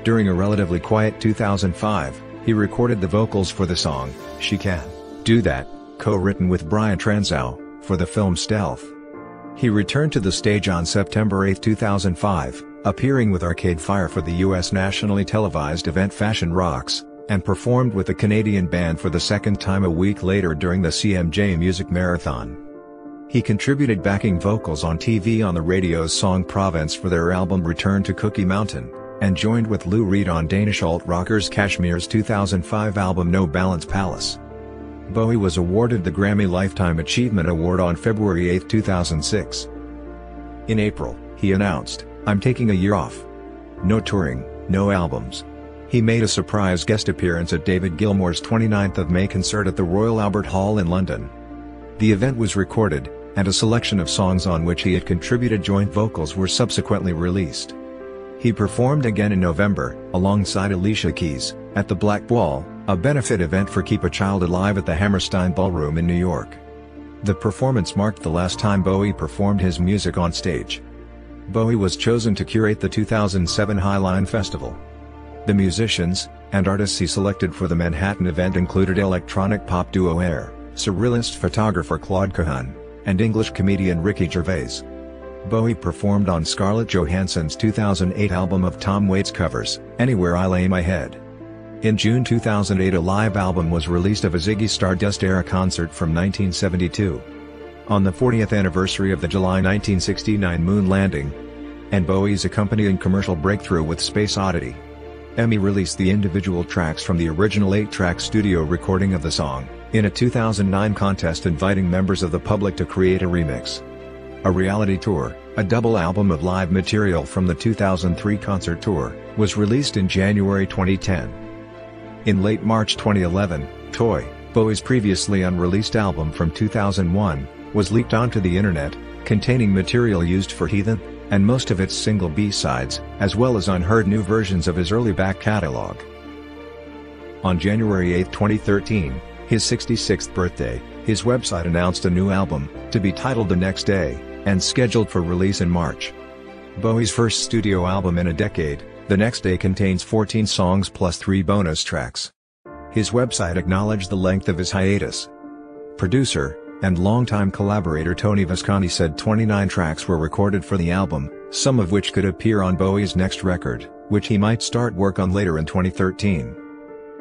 During a relatively quiet 2005, he recorded the vocals for the song, She Can Do That, co-written with Brian Eno, for the film Stealth. He returned to the stage on September 8, 2005, appearing with Arcade Fire for the US nationally televised event Fashion Rocks, and performed with the Canadian band for the second time a week later during the CMJ Music Marathon. He contributed backing vocals on TV on the radio's song Province for their album Return to Cookie Mountain, and joined with Lou Reed on Danish alt-rockers Kashmir's 2005 album No Balance Palace. Bowie was awarded the Grammy Lifetime Achievement Award on February 8, 2006. In April, he announced, "I'm taking a year off. No touring, no albums." He made a surprise guest appearance at David Gilmour's 29th of May concert at the Royal Albert Hall in London. The event was recorded, and a selection of songs on which he had contributed joint vocals were subsequently released. He performed again in November, alongside Alicia Keys, at the Black Wall, a benefit event for Keep a Child Alive at the Hammerstein Ballroom in New York. The performance marked the last time Bowie performed his music on stage. Bowie was chosen to curate the 2007 Highline Festival. The musicians and artists he selected for the Manhattan event included electronic pop duo Air, surrealist photographer Claude Cahun, and English comedian Ricky Gervais. Bowie performed on Scarlett Johansson's 2008 album of Tom Waits covers, Anywhere I Lay My Head. In June 2008 a live album was released of a Ziggy Stardust era concert from 1972. On the 40th anniversary of the July 1969 moon landing, and Bowie's accompanying commercial breakthrough with Space Oddity, EMI released the individual tracks from the original 8-track studio recording of the song, in a 2009 contest inviting members of the public to create a remix. A reality tour, a double album of live material from the 2003 concert tour, was released in January 2010. In late March 2011, Toy, Bowie's previously unreleased album from 2001, was leaked onto the internet, containing material used for Heathen, and most of its single B-sides, as well as unheard new versions of his early back catalog. On January 8, 2013, his 66th birthday, his website announced a new album, to be titled The Next Day, and scheduled for release in March. Bowie's first studio album in a decade, The Next Day contains 14 songs plus 3 bonus tracks. His website acknowledged the length of his hiatus. Producer and longtime collaborator Tony Visconti said 29 tracks were recorded for the album, some of which could appear on Bowie's next record, which he might start work on later in 2013.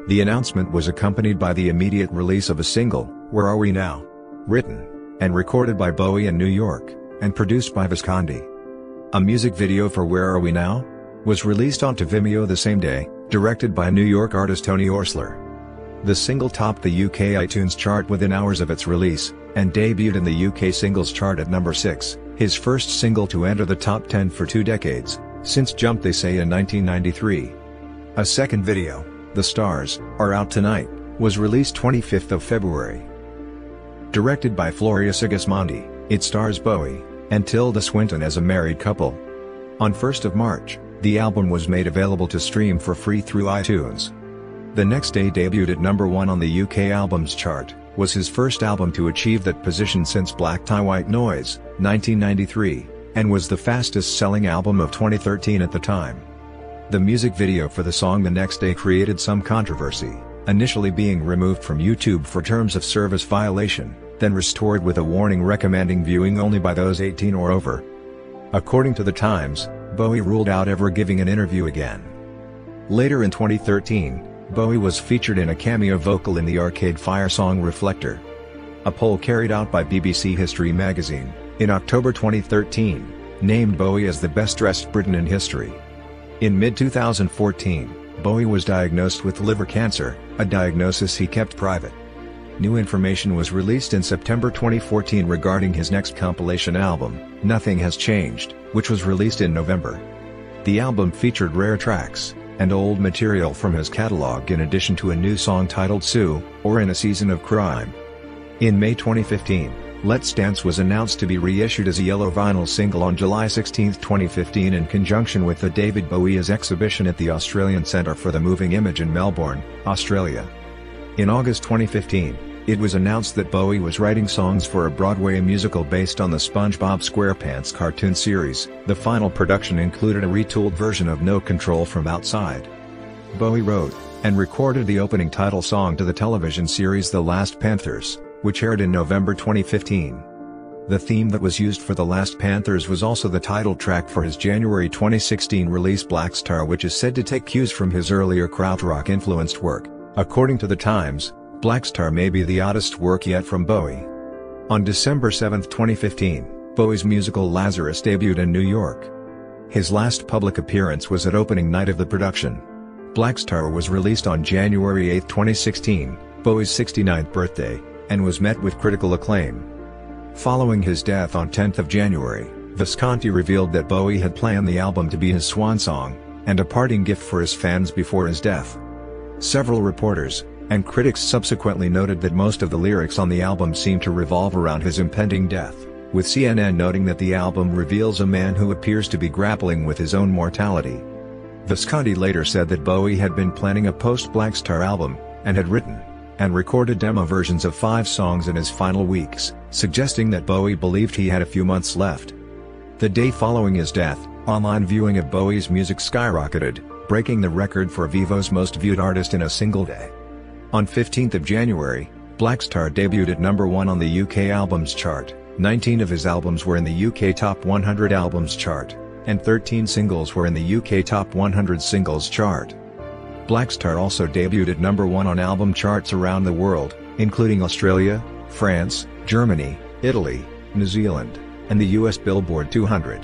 The announcement was accompanied by the immediate release of a single, Where Are We Now? Written and recorded by Bowie in New York, and produced by Visconti. A music video for Where Are We Now? Was released onto Vimeo the same day, directed by New York artist Tony Orsler. The single topped the UK iTunes chart within hours of its release, and debuted in the UK singles chart at number 6, his first single to enter the top 10 for 2 decades, since Jump They Say in 1993. A second video, The Stars Are Out Tonight, was released 25th of February. Directed by Floria Sigismondi, it stars Bowie and Tilda Swinton as a married couple. On 1st of March, the album was made available to stream for free through iTunes. The Next Day debuted at number 1 on the UK Albums Chart, was his first album to achieve that position since Black Tie White Noise, 1993, and was the fastest-selling album of 2013 at the time. The music video for the song The Next Day created some controversy, initially being removed from YouTube for terms of service violation, then restored with a warning recommending viewing only by those 18 or over. According to The Times, Bowie ruled out ever giving an interview again. Later in 2013, Bowie was featured in a cameo vocal in the Arcade Fire song Reflector. A poll carried out by BBC History magazine, in October 2013, named Bowie as the best-dressed Briton in history. In mid-2014, Bowie was diagnosed with liver cancer, a diagnosis he kept private. New information was released in September 2014 regarding his next compilation album, Nothing Has Changed, which was released in November. The album featured rare tracks and old material from his catalog in addition to a new song titled Sue, or In a Season of Crime. In May 2015, Let's Dance was announced to be reissued as a yellow vinyl single on July 16, 2015 in conjunction with the David Bowie's exhibition at the Australian Centre for the Moving Image in Melbourne, Australia. In August 2015, it was announced that Bowie was writing songs for a Broadway musical based on the SpongeBob SquarePants cartoon series. The final production included a retooled version of No Control from Outside. Bowie wrote and recorded the opening title song to the television series The Last Panthers, which aired in November 2015. The theme that was used for The Last Panthers was also the title track for his January 2016 release Black Star, which is said to take cues from his earlier krautrock-influenced work. According to The Times, Black Star may be the oddest work yet from Bowie. On December 7, 2015, Bowie's musical Lazarus debuted in New York. His last public appearance was at opening night of the production. Black Star was released on January 8, 2016, Bowie's 69th birthday, and was met with critical acclaim. Following his death on 10th of January, Visconti revealed that Bowie had planned the album to be his swan song, and a parting gift for his fans before his death. Several reporters and critics subsequently noted that most of the lyrics on the album seemed to revolve around his impending death, with CNN noting that the album reveals a man who appears to be grappling with his own mortality. Visconti later said that Bowie had been planning a post-Black Star album, and had written and recorded demo versions of 5 songs in his final weeks, suggesting that Bowie believed he had a few months left. The day following his death, online viewing of Bowie's music skyrocketed, breaking the record for Vevo's most viewed artist in a single day. On 15th of January, Black Star debuted at number 1 on the UK Albums Chart. 19 of his albums were in the UK Top 100 Albums Chart, and 13 singles were in the UK Top 100 Singles Chart. Black Star also debuted at number 1 on album charts around the world, including Australia, France, Germany, Italy, New Zealand, and the US Billboard 200.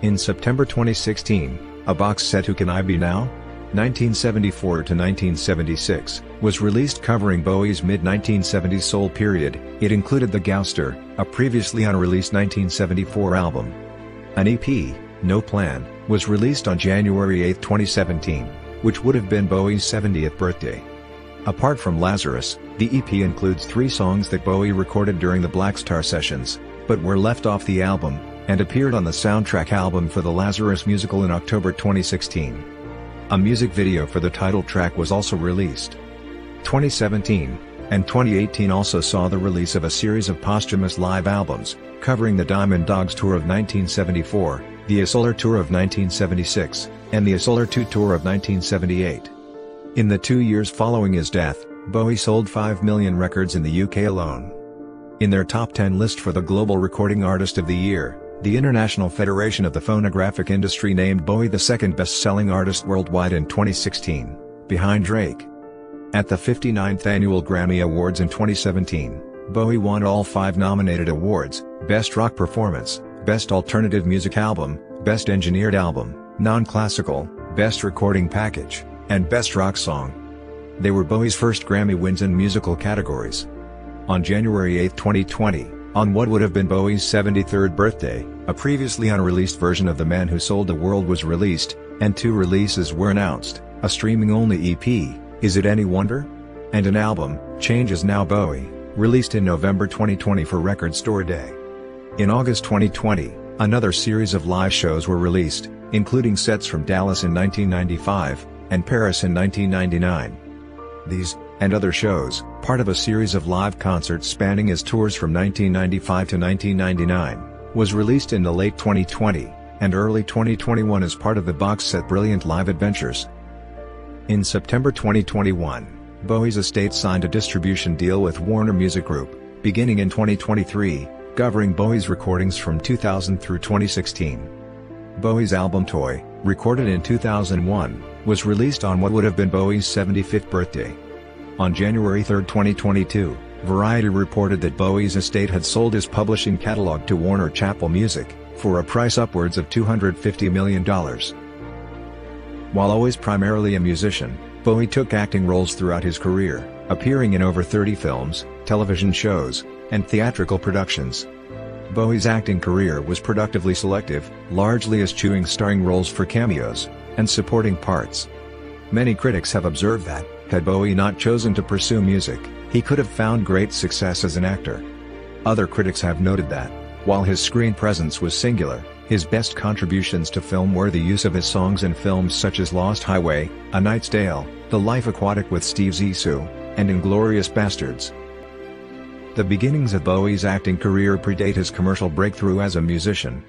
In September 2016, a box set Who Can I Be Now? 1974 to 1976, was released covering Bowie's mid-1970s soul period. It included The Gouster, a previously unreleased 1974 album. An EP, No Plan, was released on January 8, 2017. Which would have been Bowie's 70th birthday. Apart from Lazarus, the EP includes 3 songs that Bowie recorded during the Black Star sessions, but were left off the album, and appeared on the soundtrack album for the Lazarus musical in October 2016. A music video for the title track was also released. 2017 and 2018 also saw the release of a series of posthumous live albums, covering the Diamond Dogs Tour of 1974, the A Solar Tour of 1976, and the A Solar 2 Tour of 1978. In the 2 years following his death, Bowie sold 5 million records in the UK alone. In their top 10 list for the Global Recording Artist of the Year, the International Federation of the Phonographic Industry named Bowie the second best-selling artist worldwide in 2016, behind Drake. At the 59th Annual Grammy Awards in 2017, Bowie won all 5 nominated awards: Best Rock Performance, Best Alternative Music Album, Best Engineered Album, Non-Classical, Best Recording Package, and Best Rock Song. They were Bowie's first Grammy wins in musical categories. On January 8, 2020, on what would have been Bowie's 73rd birthday, a previously unreleased version of The Man Who Sold the World was released, and 2 releases were announced: a streaming-only EP, Is It Any Wonder? And an album, Change Is Now Bowie, released in November 2020 for Record Store Day. In August 2020, another series of live shows were released, including sets from Dallas in 1995, and Paris in 1999. These, and other shows, part of a series of live concerts spanning his tours from 1995 to 1999, was released in the late 2020, and early 2021 as part of the box set Brilliant Live Adventures. In September 2021, Bowie's estate signed a distribution deal with Warner Music Group, beginning in 2023, covering Bowie's recordings from 2000 through 2016. Bowie's album Toy, recorded in 2001, was released on what would have been Bowie's 75th birthday. On January 3, 2022, Variety reported that Bowie's estate had sold his publishing catalog to Warner Chappell Music, for a price upwards of $250 million. While always primarily a musician, Bowie took acting roles throughout his career, appearing in over 30 films, television shows, and theatrical productions. Bowie's acting career was productively selective, largely eschewing starring roles for cameos and supporting parts. Many critics have observed that, had Bowie not chosen to pursue music, he could have found great success as an actor. Other critics have noted that, while his screen presence was singular, his best contributions to film were the use of his songs in films such as Lost Highway, A Knight's Tale, The Life Aquatic with Steve Zissou, and Inglourious Basterds. The beginnings of Bowie's acting career predate his commercial breakthrough as a musician.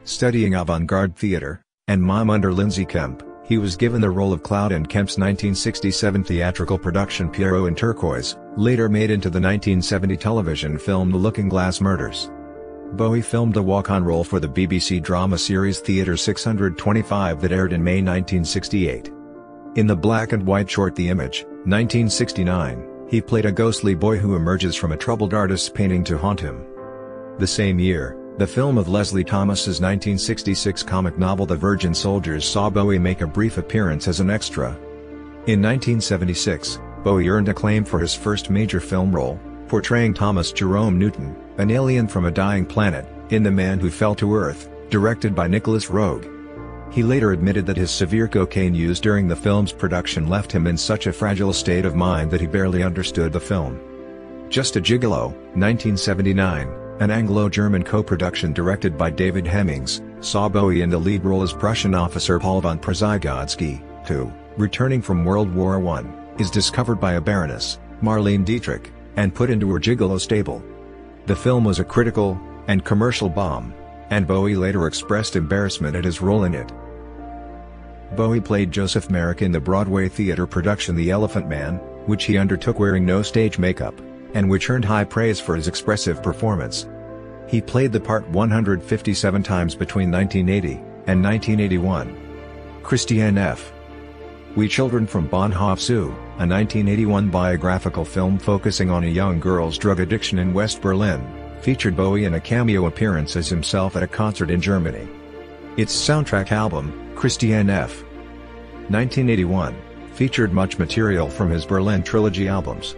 Studying avant-garde theater, and mime under Lindsay Kemp, He was given the role of Cloud in Kemp's 1967 theatrical production Pierrot in Turquoise, later made into the 1970 television film The Looking-Glass Murders. Bowie filmed a walk-on role for the BBC drama series Theatre 625 that aired in May 1968. In the black-and-white short The Image, 1969, he played a ghostly boy who emerges from a troubled artist's painting to haunt him. The same year, the film of Leslie Thomas's 1966 comic novel The Virgin Soldiers saw Bowie make a brief appearance as an extra. In 1976, Bowie earned acclaim for his first major film role, portraying Thomas Jerome Newton, an alien from a dying planet, in The Man Who Fell to Earth, directed by Nicholas Roeg. He later admitted that his severe cocaine use during the film's production left him in such a fragile state of mind that he barely understood the film. Just a Gigolo, 1979, an Anglo-German co-production directed by David Hemmings, saw Bowie in the lead role as Prussian officer Paul von Przegodzki, who, returning from World War I, is discovered by a Baroness, Marlene Dietrich, and put into her gigolo stable. The film was a critical and commercial bomb, and Bowie later expressed embarrassment at his role in it. Bowie played Joseph Merrick in the Broadway theater production The Elephant Man, which he undertook wearing no stage makeup, and which earned high praise for his expressive performance. He played the part 157 times between 1980 and 1981. Christiane F. We Children from Bahnhof-Zoo, a 1981 biographical film focusing on a young girl's drug addiction in West Berlin, featured Bowie in a cameo appearance as himself at a concert in Germany. Its soundtrack album, Christiane F. 1981, featured much material from his Berlin Trilogy albums.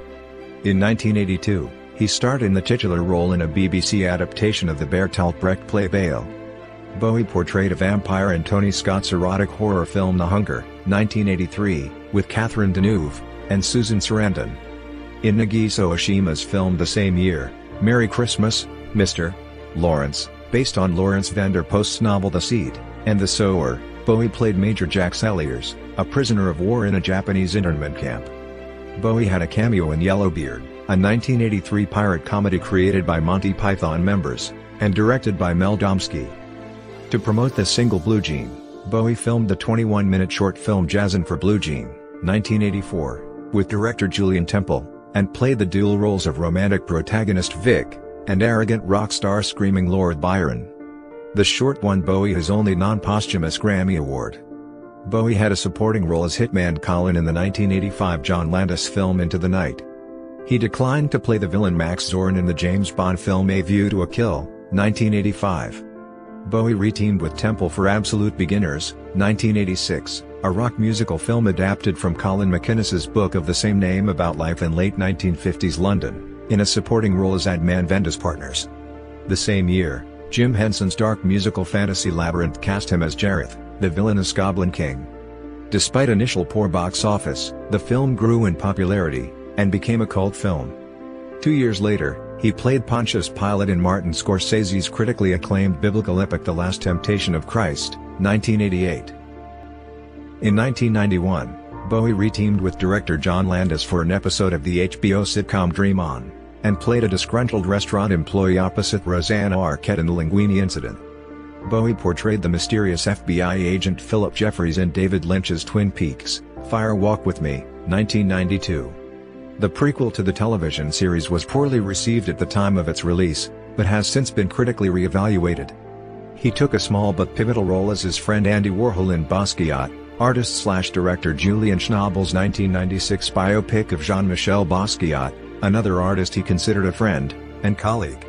In 1982, he starred in the titular role in a BBC adaptation of the Bertolt Brecht play Baal. Bowie portrayed a vampire in Tony Scott's erotic horror film The Hunger, 1983, with Catherine Deneuve and Susan Sarandon. In Nagiso Oshima's film the same year, Merry Christmas, Mr. Lawrence, based on Lawrence van der Post's novel The Seed and the Sower, Bowie played Major Jack Selliers, a prisoner of war in a Japanese internment camp. Bowie had a cameo in Yellowbeard, a 1983 pirate comedy created by Monty Python members, and directed by Mel Domsky. To promote the single Blue Jean, Bowie filmed the 21-minute short film Jazzin' for Blue Jean, 1984, with director Julian Temple, and played the dual roles of romantic protagonist Vic, and arrogant rock star screaming Lord Byron. The short won Bowie his only non-posthumous Grammy Award. Bowie had a supporting role as hitman Colin in the 1985 John Landis film Into the Night. He declined to play the villain Max Zorn in the James Bond film A View to a Kill, 1985. Bowie reteamed with Temple for Absolute Beginners, 1986, a rock musical film adapted from Colin McInnes's book of the same name about life in late 1950s London, in a supporting role as Adnan Venda's partners. The same year, Jim Henson's dark musical fantasy Labyrinth cast him as Jareth, the villainous Goblin King. Despite initial poor box office, the film grew in popularity, and became a cult film. 2 years later, he played Pontius Pilate in Martin Scorsese's critically acclaimed biblical epic The Last Temptation of Christ, 1988. In 1991, Bowie reteamed with director John Landis for an episode of the HBO sitcom Dream On, and played a disgruntled restaurant employee opposite Rosanna Arquette in The Linguini Incident. Bowie portrayed the mysterious FBI agent Philip Jeffries in David Lynch's Twin Peaks, Fire Walk With Me, 1992. The prequel to the television series was poorly received at the time of its release, but has since been critically re-evaluated. He took a small but pivotal role as his friend Andy Warhol in Basquiat, artist-slash-director Julian Schnabel's 1996 biopic of Jean-Michel Basquiat, another artist he considered a friend and colleague.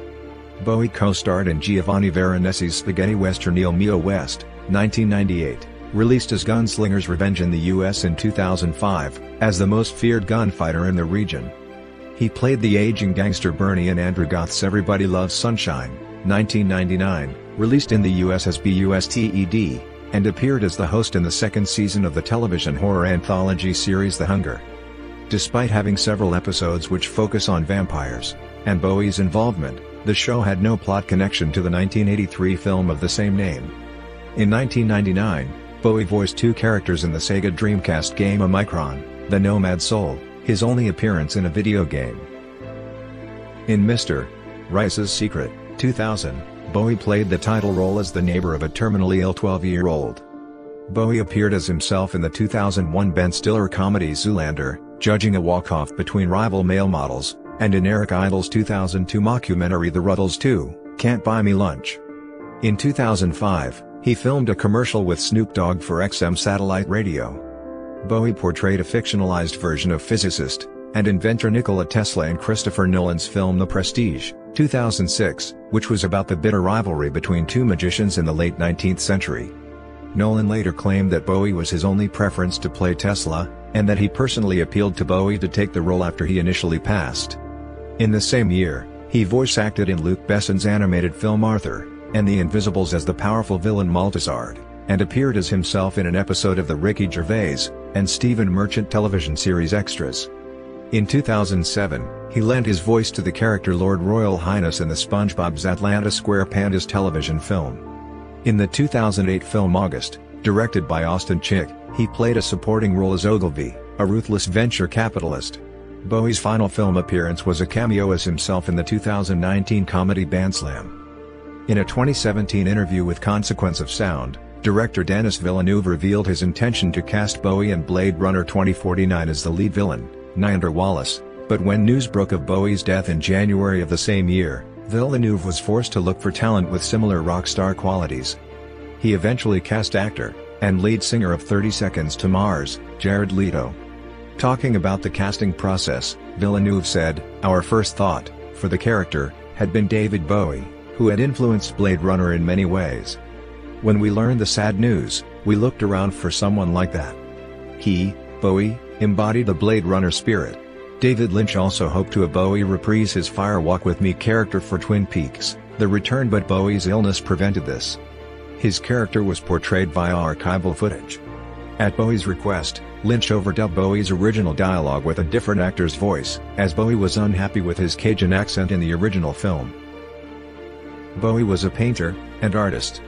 Bowie co-starred in Giovanni Veronesi's spaghetti western Il Mio West, 1998, released as Gunslinger's Revenge in the US in 2005, as the most feared gunfighter in the region. He played the aging gangster Bernie in Andrew Goth's Everybody Loves Sunshine, 1999, released in the US as BUSTED, and appeared as the host in the second season of the television horror anthology series The Hunger. Despite having several episodes which focus on vampires, and Bowie's involvement, the show had no plot connection to the 1983 film of the same name. In 1999, Bowie voiced two characters in the Sega Dreamcast game Omicron, the Nomad Soul, his only appearance in a video game. In Mr. Rice's Secret, 2000, Bowie played the title role as the neighbor of a terminally ill 12-year-old. Bowie appeared as himself in the 2001 Ben Stiller comedy Zoolander, judging a walk-off between rival male models, and in Eric Idle's 2002 mockumentary The Rutles 2, Can't Buy Me Lunch. In 2005, he filmed a commercial with Snoop Dogg for XM satellite radio. Bowie portrayed a fictionalized version of physicist and inventor Nikola Tesla in Christopher Nolan's film The Prestige, 2006, which was about the bitter rivalry between two magicians in the late 19th century. Nolan later claimed that Bowie was his only preference to play Tesla, and that he personally appealed to Bowie to take the role after he initially passed. In the same year, he voice-acted in Luc Besson's animated film Arthur, and The Invisibles as the powerful villain Maltesard, and appeared as himself in an episode of the Ricky Gervais and Stephen Merchant television series Extras. In 2007, he lent his voice to the character Lord Royal Highness in the SpongeBob's Atlanta SquarePants television film. In the 2008 film August, directed by Austin Chick, he played a supporting role as Ogilvy, a ruthless venture capitalist. Bowie's final film appearance was a cameo as himself in the 2019 comedy Bandslam. In a 2017 interview with Consequence of Sound, director Denis Villeneuve revealed his intention to cast Bowie in Blade Runner 2049 as the lead villain, Niander Wallace, but when news broke of Bowie's death in January of the same year, Villeneuve was forced to look for talent with similar rock star qualities. He eventually cast actor and lead singer of 30 Seconds to Mars, Jared Leto. Talking about the casting process, Villeneuve said, "Our first thought, for the character, had been David Bowie, who had influenced Blade Runner in many ways. When we learned the sad news, we looked around for someone like that. He, Bowie, embodied the Blade Runner spirit." David Lynch also hoped to have Bowie reprise his Fire Walk With Me character for Twin Peaks: The Return, but Bowie's illness prevented this. His character was portrayed via archival footage. At Bowie's request, Lynch overdubbed Bowie's original dialogue with a different actor's voice, as Bowie was unhappy with his Cajun accent in the original film. Bowie was a painter and artist.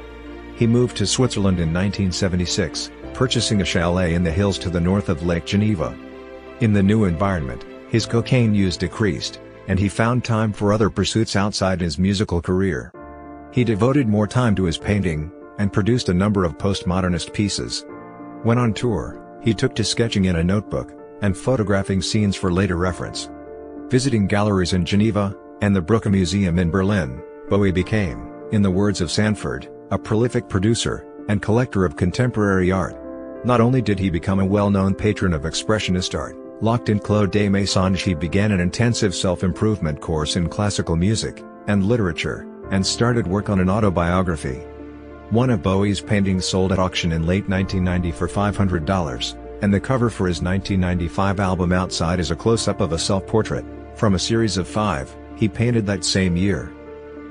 He moved to Switzerland in 1976, purchasing a chalet in the hills to the north of Lake Geneva. In the new environment, his cocaine use decreased, and he found time for other pursuits outside his musical career. He devoted more time to his painting, and produced a number of postmodernist pieces. When on tour, he took to sketching in a notebook, and photographing scenes for later reference. Visiting galleries in Geneva, and the Brücke Museum in Berlin, Bowie became, in the words of Sanford, a prolific producer and collector of contemporary art. Not only did he become a well-known patron of expressionist art, locked in Claude de Maisonge, he began an intensive self-improvement course in classical music and literature, and started work on an autobiography. One of Bowie's paintings sold at auction in late 1990 for $500, and the cover for his 1995 album Outside is a close-up of a self-portrait, from a series of 5, he painted that same year.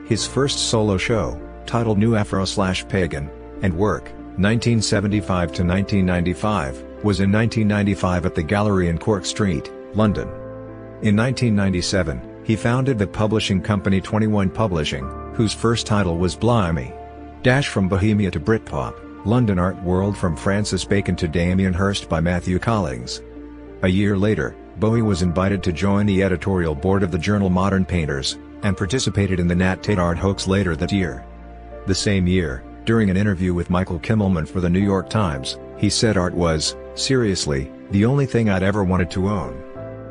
His first solo show, titled New Afro/Pagan, and work, 1975 to 1995, was in 1995 at the Gallery in Cork Street, London. In 1997, he founded the publishing company 21 Publishing, whose first title was Blimey. From Bohemia to Britpop, London Art World from Francis Bacon to Damien Hirst by Matthew Collings. A year later, Bowie was invited to join the editorial board of the journal Modern Painters, and participated in the Nat Tate art hoax later that year. The same year, during an interview with Michael Kimmelman for the New York Times, he said art was, seriously, the only thing I'd ever wanted to own.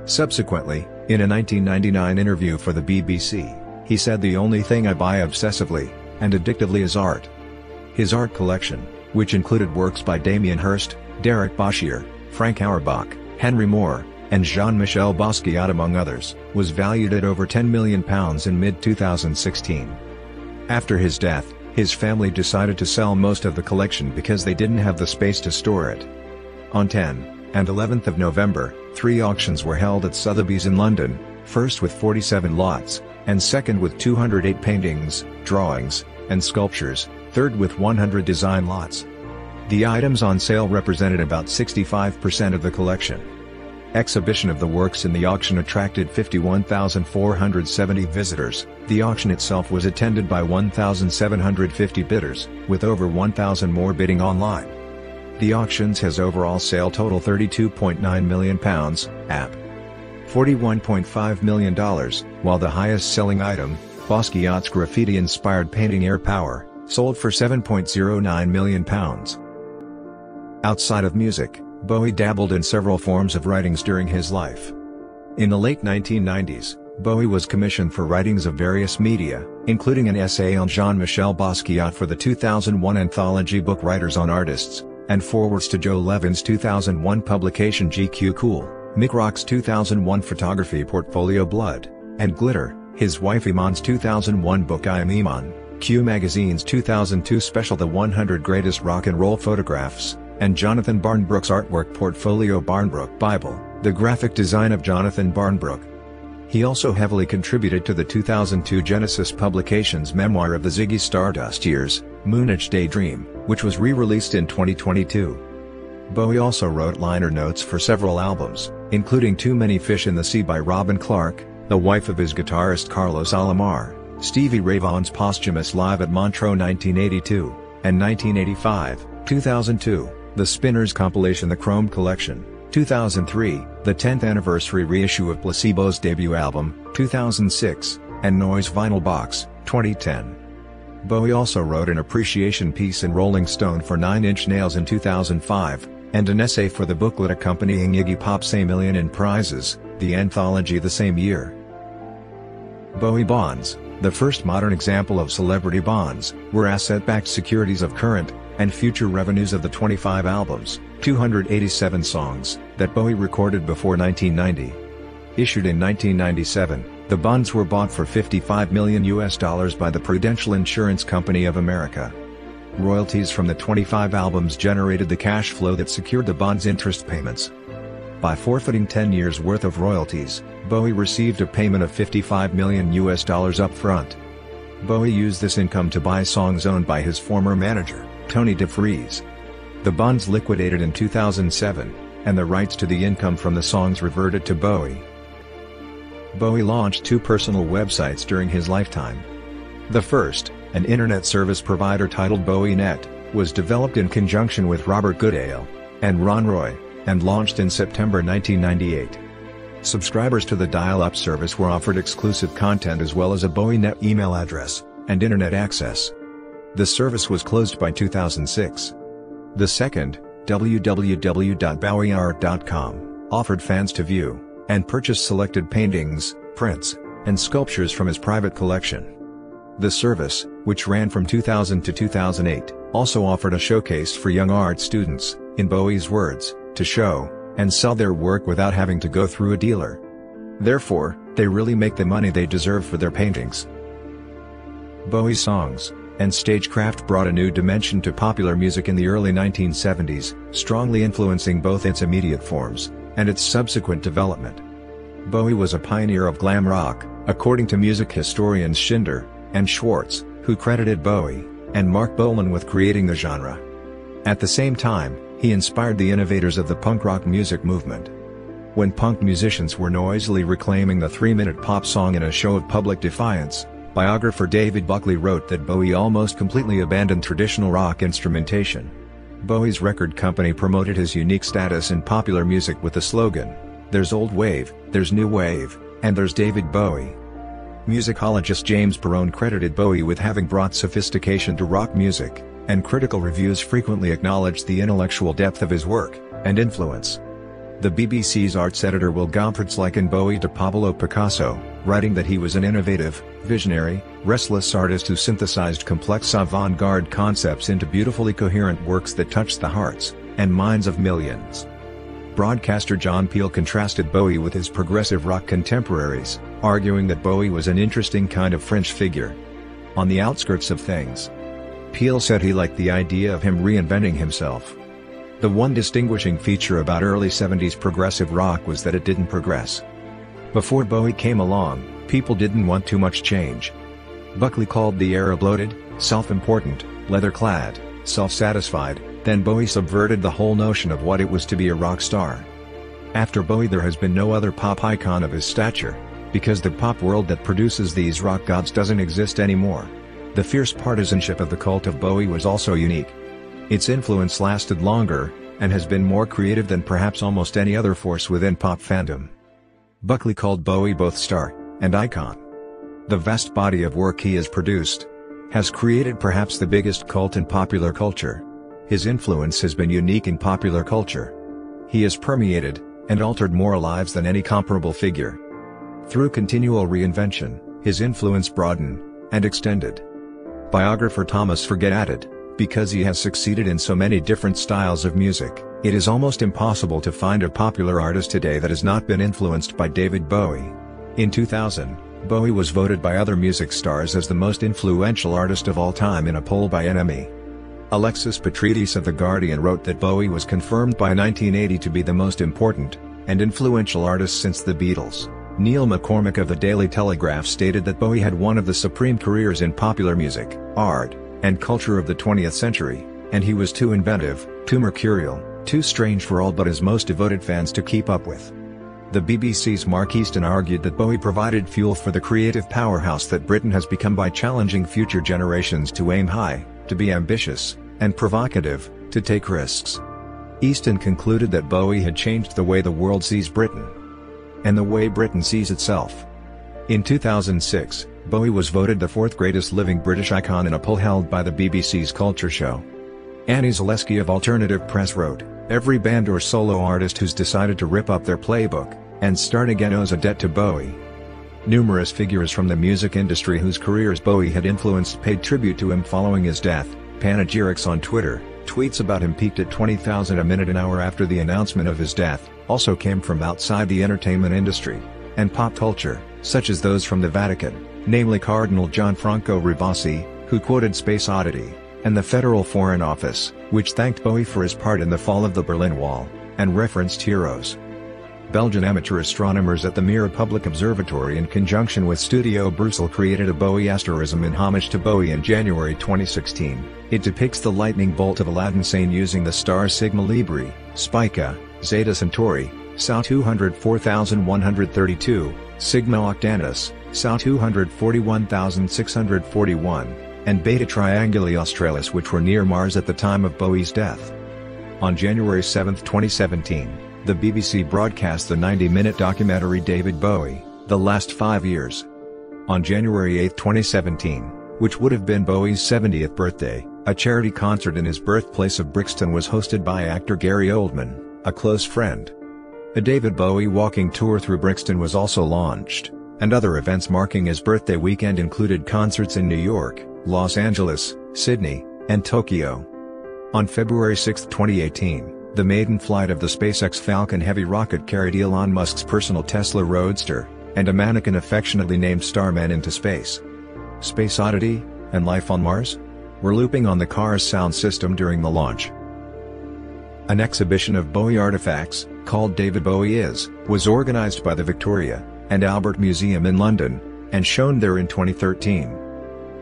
Subsequently, in a 1999 interview for the BBC, he said the only thing I buy obsessively and addictively is art. His art collection, which included works by Damien Hirst, Derek Boshier, Frank Auerbach, Henry Moore, and Jean-Michel Basquiat among others, was valued at over £10 million in mid-2016. After his death, his family decided to sell most of the collection because they didn't have the space to store it. On 10 and 11th of November, 3 auctions were held at Sotheby's in London, first with 47 lots, and second with 208 paintings, drawings, and sculptures, third with 100 design lots. The items on sale represented about 65% of the collection. Exhibition of the works in the auction attracted 51,470 visitors. The auction itself was attended by 1,750 bidders, with over 1,000 more bidding online. The auctions has overall sale total £32.9 million, app. $41.5 million, while the highest-selling item, Basquiat's graffiti-inspired painting Air Power, sold for £7.09 million. Outside of music, Bowie dabbled in several forms of writings during his life. In the late 1990s, Bowie was commissioned for writings of various media, including an essay on Jean-Michel Basquiat for the 2001 anthology book Writers on Artists, and forwards to Joe Levin's 2001 publication GQ Cool, Mick Rock's 2001 photography portfolio Blood and Glitter, his wife Iman's 2001 book I Am Iman, Q Magazine's 2002 special The 100 Greatest Rock and Roll Photographs, and Jonathan Barnbrook's artwork portfolio Barnbrook Bible, the graphic design of Jonathan Barnbrook. He also heavily contributed to the 2002 Genesis Publications memoir of the Ziggy Stardust years, Moonage Daydream, which was re-released in 2022. Bowie also wrote liner notes for several albums, including Too Many Fish in the Sea by Robin Clark, the wife of his guitarist Carlos Alomar, Stevie Ray Vaughan's posthumous Live at Montreux 1982, and 1985, 2002, The Spinners compilation The Chrome Collection, 2003, the 10th anniversary reissue of Placebo's debut album, 2006, and Noise Vinyl Box, 2010. Bowie also wrote an appreciation piece in Rolling Stone for 9 Inch Nails in 2005, and an essay for the booklet accompanying Iggy Pop's A Million in Prizes, the anthology the same year. Bowie bonds, the first modern example of celebrity bonds, were asset-backed securities of current and future revenues of the 25 albums, 287 songs, that Bowie recorded before 1990. Issued in 1997, the bonds were bought for $55 million by the Prudential Insurance Company of America. Royalties from the 25 albums generated the cash flow that secured the bonds' interest payments. By forfeiting 10 years' worth of royalties, Bowie received a payment of $55 million up front. Bowie used this income to buy songs owned by his former manager, Tony DeFries. The bonds liquidated in 2007, and the rights to the income from the songs reverted to Bowie. Bowie launched 2 personal websites during his lifetime. The first, an internet service provider titled BowieNet, was developed in conjunction with Robert Goodale and Ron Roy, and launched in September 1998. Subscribers to the dial-up service were offered exclusive content as well as a BowieNet email address and internet access. The service was closed by 2006. The second, www.bowieart.com, offered fans to view and purchase selected paintings, prints, and sculptures from his private collection. The service, which ran from 2000 to 2008, also offered a showcase for young art students, in Bowie's words, to show and sell their work without having to go through a dealer. Therefore, they really make the money they deserve for their paintings. Bowie's songs and stagecraft brought a new dimension to popular music in the early 1970s, strongly influencing both its immediate forms and its subsequent development. Bowie was a pioneer of glam rock, according to music historians Schinder and Schwartz, who credited Bowie and Mark Bolan with creating the genre. At the same time, he inspired the innovators of the punk rock music movement. When punk musicians were noisily reclaiming the 3-minute pop song in a show of public defiance, biographer David Buckley wrote that Bowie almost completely abandoned traditional rock instrumentation. Bowie's record company promoted his unique status in popular music with the slogan, "There's old wave, there's new wave, and there's David Bowie." Musicologist James Perrone credited Bowie with having brought sophistication to rock music, and critical reviews frequently acknowledged the intellectual depth of his work and influence. The BBC's arts editor Will Gompertz likened Bowie to Pablo Picasso, writing that he was an innovative, visionary, restless artist who synthesized complex avant-garde concepts into beautifully coherent works that touched the hearts and minds of millions. Broadcaster John Peel contrasted Bowie with his progressive rock contemporaries, arguing that Bowie was an interesting kind of French figure. On the outskirts of things, Peel said he liked the idea of him reinventing himself. The one distinguishing feature about early 70s progressive rock was that it didn't progress. Before Bowie came along, people didn't want too much change. Buckley called the era bloated, self-important, leather-clad, self-satisfied. Then Bowie subverted the whole notion of what it was to be a rock star. After Bowie there has been no other pop icon of his stature, because the pop world that produces these rock gods doesn't exist anymore. The fierce partisanship of the cult of Bowie was also unique. Its influence lasted longer, and has been more creative than perhaps almost any other force within pop fandom. Buckley called Bowie both star and icon. The vast body of work he has produced has created perhaps the biggest cult in popular culture. his influence has been unique in popular culture. He has permeated and altered more lives than any comparable figure. Through continual reinvention, his influence broadened and extended. Biographer Thomas Forget added, "Because he has succeeded in so many different styles of music, it is almost impossible to find a popular artist today that has not been influenced by David Bowie." In 2000, Bowie was voted by other music stars as the most influential artist of all time in a poll by NME. Alexis Petridis of The Guardian wrote that Bowie was confirmed by 1980 to be the most important and influential artist since the Beatles. Neil McCormick of the Daily Telegraph stated that Bowie had one of the supreme careers in popular music, art, and culture of the 20th century, and he was too inventive, too mercurial, too strange for all but his most devoted fans to keep up with. The BBC's Mark Easton argued that Bowie provided fuel for the creative powerhouse that Britain has become by challenging future generations to aim high, to be ambitious, and provocative, to take risks. Easton concluded that Bowie had changed the way the world sees Britain, and the way Britain sees itself. In 2006, Bowie was voted the fourth greatest living British icon in a poll held by the BBC's Culture Show. Annie Zaleski of Alternative Press wrote, "Every band or solo artist who's decided to rip up their playbook and start again owes a debt to Bowie." Numerous figures from the music industry whose careers Bowie had influenced paid tribute to him following his death. Panegyrics on Twitter, tweets about him peaked at 20,000 a minute an hour after the announcement of his death, also came from outside the entertainment industry and pop culture, such as those from the Vatican, namely Cardinal Gianfranco Ravasi, who quoted Space Oddity, and the Federal Foreign Office, which thanked Bowie for his part in the fall of the Berlin Wall, and referenced heroes. Belgian amateur astronomers at the Mirror Public Observatory in conjunction with Studio Brussels created a Bowie asterism in homage to Bowie in January 2016. It depicts the lightning bolt of Aladdin Sane using the stars Sigma Libri, Spica, Zeta Centauri, SAO 204,132, Sigma Octantis, SAO 241,641, and Beta Trianguli Australis, which were near Mars at the time of Bowie's death. On January 7, 2017, the BBC broadcast the 90-minute documentary David Bowie, The Last 5 Years. On January 8, 2017, which would have been Bowie's 70th birthday, a charity concert in his birthplace of Brixton was hosted by actor Gary Oldman, a close friend. A David Bowie walking tour through Brixton was also launched, and other events marking his birthday weekend included concerts in New York, Los Angeles, Sydney, and Tokyo. On February 6, 2018, the maiden flight of the SpaceX Falcon Heavy rocket carried Elon Musk's personal Tesla Roadster, and a mannequin affectionately named Starman into space. Space Oddity, and Life on Mars? Were looping on the car's sound system during the launch. An exhibition of Bowie artifacts, called David Bowie Is, was organized by the Victoria and Albert Museum in London, and shown there in 2013.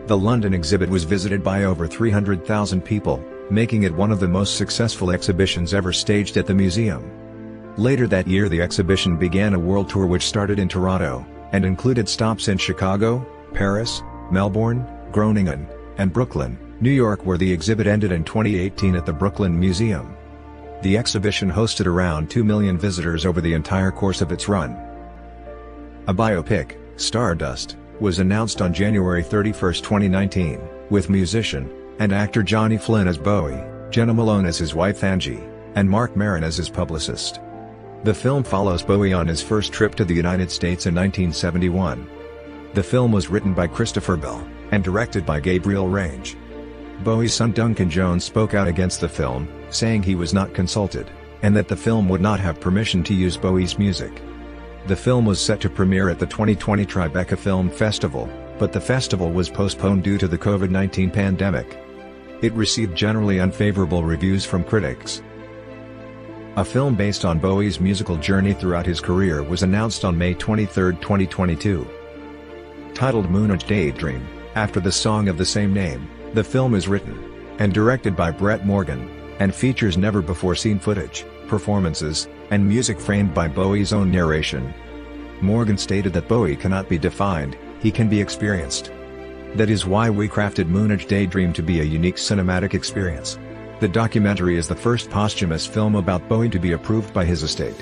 The London exhibit was visited by over 300,000 people, making it one of the most successful exhibitions ever staged at the museum. Later that year the exhibition began a world tour which started in Toronto, and included stops in Chicago, Paris, Melbourne, Groningen, and Brooklyn, New York, where the exhibit ended in 2018 at the Brooklyn Museum. The exhibition hosted around 2 million visitors over the entire course of its run. A biopic, Stardust, was announced on January 31, 2019, with musician and actor Johnny Flynn as Bowie, Jenna Malone as his wife Angie, and Mark Maron as his publicist. The film follows Bowie on his first trip to the United States in 1971. The film was written by Christopher Bell, and directed by Gabriel Range. Bowie's son Duncan Jones spoke out against the film, saying he was not consulted, and that the film would not have permission to use Bowie's music. The film was set to premiere at the 2020 Tribeca Film Festival, but the festival was postponed due to the COVID-19 pandemic. It received generally unfavorable reviews from critics. A film based on Bowie's musical journey throughout his career was announced on May 23, 2022. Titled Moonage Daydream, after the song of the same name, the film is written and directed by Brett Morgan, and features never-before-seen footage, performances, and music framed by Bowie's own narration. Morgan stated that Bowie cannot be defined, he can be experienced. That is why we crafted Moonage Daydream to be a unique cinematic experience. The documentary is the first posthumous film about Bowie to be approved by his estate.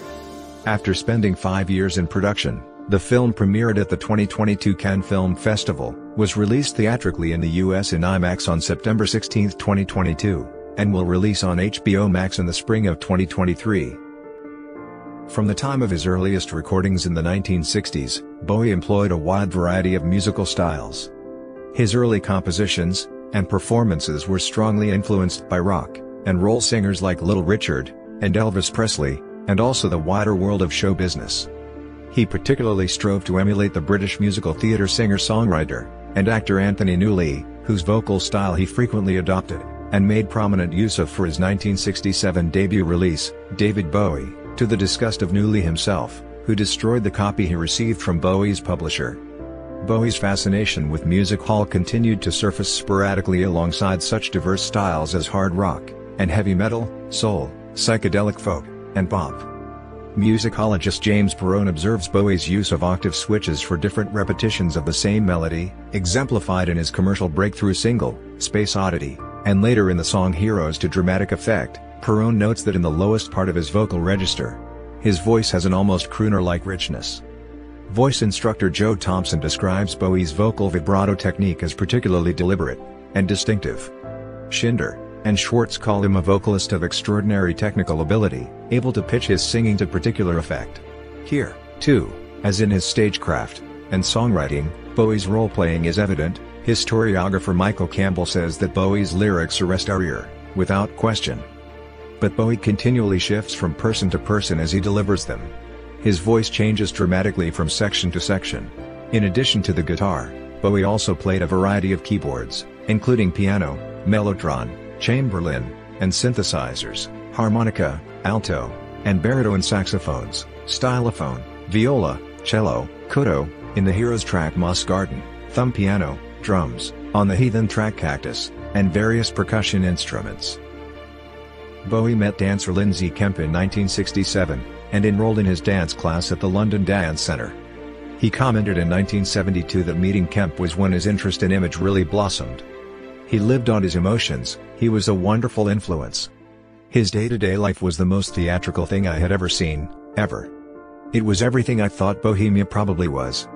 After spending 5 years in production, the film premiered at the 2022 Cannes Film Festival, was released theatrically in the US in IMAX on September 16, 2022, and will release on HBO Max in the spring of 2023. From the time of his earliest recordings in the 1960s, Bowie employed a wide variety of musical styles. His early compositions and performances were strongly influenced by rock and roll singers like Little Richard and Elvis Presley, and also the wider world of show business. He particularly strove to emulate the British musical theatre singer-songwriter and actor Anthony Newley, whose vocal style he frequently adopted and made prominent use of for his 1967 debut release, David Bowie, to the disgust of Newley himself, who destroyed the copy he received from Bowie's publisher. Bowie's fascination with music hall continued to surface sporadically alongside such diverse styles as hard rock and heavy metal, soul, psychedelic folk, and pop. Musicologist James Perrone observes Bowie's use of octave switches for different repetitions of the same melody, exemplified in his commercial breakthrough single, Space Oddity, and later in the song Heroes to dramatic effect. Perrone notes that in the lowest part of his vocal register, his voice has an almost crooner-like richness. Voice instructor Joe Thompson describes Bowie's vocal vibrato technique as particularly deliberate and distinctive. Schinder and Schwartz call him a vocalist of extraordinary technical ability, able to pitch his singing to particular effect. Here, too, as in his stagecraft and songwriting, Bowie's role-playing is evident. Historiographer Michael Campbell says that Bowie's lyrics arrest our ear, without question. But Bowie continually shifts from person to person as he delivers them. His voice changes dramatically from section to section. In addition to the guitar, Bowie also played a variety of keyboards, including piano, mellotron, chamberlin, and synthesizers, harmonica, alto, and baritone saxophones, stylophone, viola, cello, koto, in the Heroes track Moss Garden, thumb piano, drums, on the Heathen track Cactus, and various percussion instruments. Bowie met dancer Lindsay Kemp in 1967, and enrolled in his dance class at the London Dance Centre. He commented in 1972 that meeting Kemp was when his interest in image really blossomed. He lived on his emotions, he was a wonderful influence. His day-to-day life was the most theatrical thing I had ever seen, ever. It was everything I thought Bohemia probably was.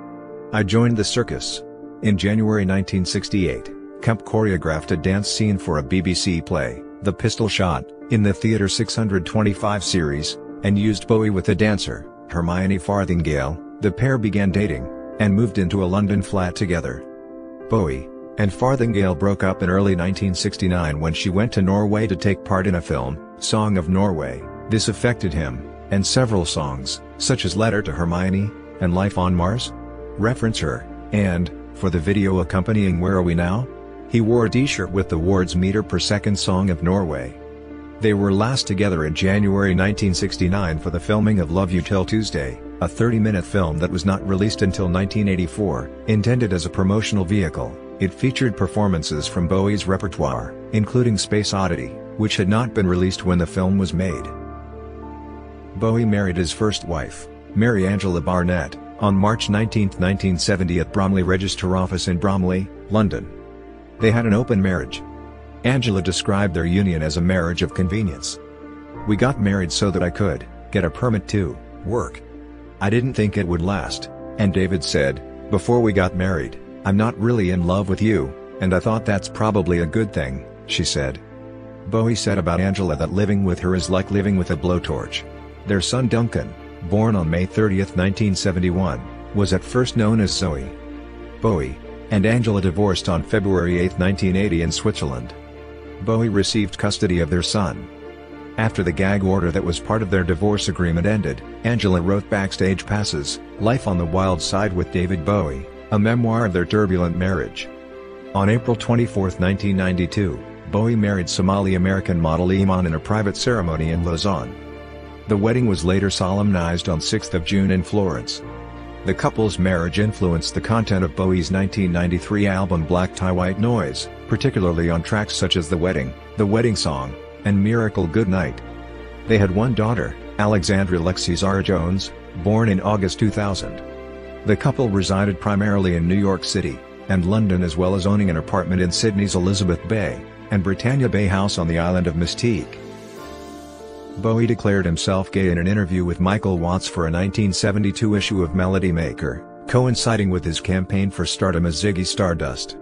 I joined the circus. In January 1968, Kemp choreographed a dance scene for a BBC play, The Pistol Shot, in the Theatre 625 series, and used Bowie with the dancer, Hermione Farthingale. The pair began dating, and moved into a London flat together. Bowie and Farthingale broke up in early 1969 when she went to Norway to take part in a film, Song of Norway. This affected him, and several songs, such as Letter to Hermione, and Life on Mars, reference her, and, for the video accompanying Where Are We Now?, he wore a t-shirt with the words meter per second Song of Norway. They were last together in January 1969 for the filming of Love You Till Tuesday, a 30-minute film that was not released until 1984, intended as a promotional vehicle. It featured performances from Bowie's repertoire, including Space Oddity, which had not been released when the film was made. Bowie married his first wife, Mary Angela Barnett, on March 19, 1970 at Bromley Register Office in Bromley, London. They had an open marriage. Angela described their union as a marriage of convenience. "We got married so that I could get a permit to work. I didn't think it would last," and David said, "Before we got married, I'm not really in love with you, and I thought that's probably a good thing," she said. Bowie said about Angela that living with her is like living with a blowtorch. Their son Duncan, born on May 30, 1971, was at first known as Zoe. Bowie and Angela divorced on February 8, 1980 in Switzerland. Bowie received custody of their son. After the gag order that was part of their divorce agreement ended, Angela wrote Backstage Passes, Life on the Wild Side with David Bowie, a memoir of their turbulent marriage. On April 24, 1992, Bowie married Somali-American model Iman in a private ceremony in Lausanne. The wedding was later solemnized on 6 June in Florence. The couple's marriage influenced the content of Bowie's 1993 album Black Tie White Noise, particularly on tracks such as The Wedding Song, and Miracle Good Night. They had one daughter, Alexandra Lexi Zara Jones, born in August 2000. The couple resided primarily in New York City and London, as well as owning an apartment in Sydney's Elizabeth Bay and Britannia Bay House on the island of Mystique. Bowie declared himself gay in an interview with Michael Watts for a 1972 issue of Melody Maker, coinciding with his campaign for stardom as Ziggy Stardust.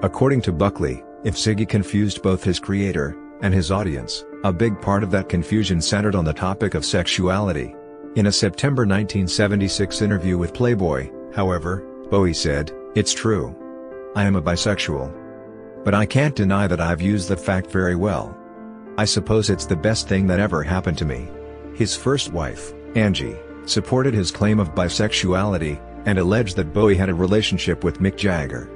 According to Buckley, if Ziggy confused both his creator and his audience, a big part of that confusion centered on the topic of sexuality. In a September 1976 interview with Playboy, however, Bowie said, "It's true. I am a bisexual. But I can't deny that I've used that fact very well. I suppose it's the best thing that ever happened to me." His first wife, Angie, supported his claim of bisexuality, and alleged that Bowie had a relationship with Mick Jagger.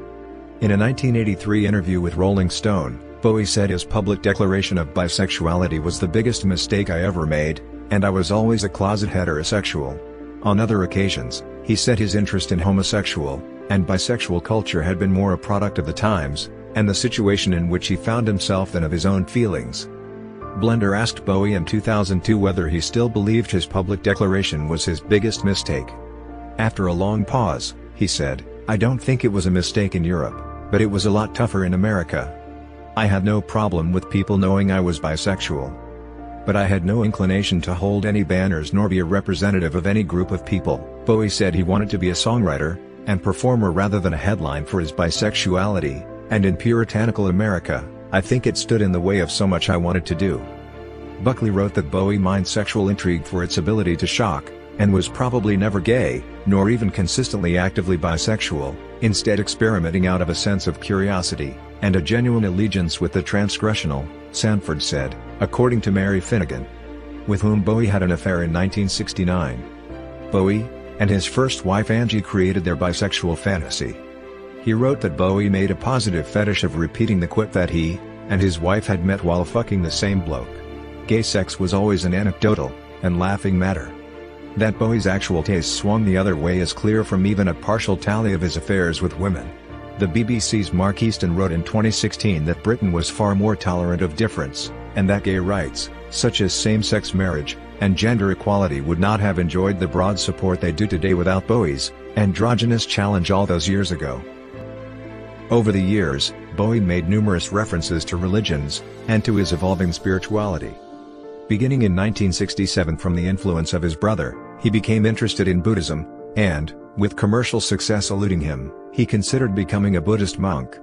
In a 1983 interview with Rolling Stone, Bowie said his public declaration of bisexuality was the biggest mistake I ever made, and I was always a closet heterosexual. On other occasions, he said his interest in homosexual and bisexual culture had been more a product of the times and the situation in which he found himself than of his own feelings. Blender asked Bowie in 2002 whether he still believed his public declaration was his biggest mistake. After a long pause, he said, "I don't think it was a mistake in Europe, but it was a lot tougher in America. I had no problem with people knowing I was bisexual. But I had no inclination to hold any banners nor be a representative of any group of people." Bowie said he wanted to be a songwriter and performer rather than a headline for his bisexuality, and in puritanical America, I think it stood in the way of so much I wanted to do. Buckley wrote that Bowie mined sexual intrigue for its ability to shock, and was probably never gay, nor even consistently actively bisexual, instead experimenting out of a sense of curiosity and a genuine allegiance with the transgressional, Sanford said, according to Mary Finnegan, with whom Bowie had an affair in 1969. Bowie and his first wife Angie created their bisexual fantasy. He wrote that Bowie made a positive fetish of repeating the quip that he and his wife had met while fucking the same bloke. Gay sex was always an anecdotal and laughing matter. That Bowie's actual taste swung the other way is clear from even a partial tally of his affairs with women. The BBC's Mark Easton wrote in 2016 that Britain was far more tolerant of difference, and that gay rights, such as same-sex marriage and gender equality, would not have enjoyed the broad support they do today without Bowie's androgynous challenge all those years ago. Over the years, Bowie made numerous references to religions and to his evolving spirituality. Beginning in 1967 from the influence of his brother, he became interested in Buddhism, and, with commercial success eluding him, he considered becoming a Buddhist monk.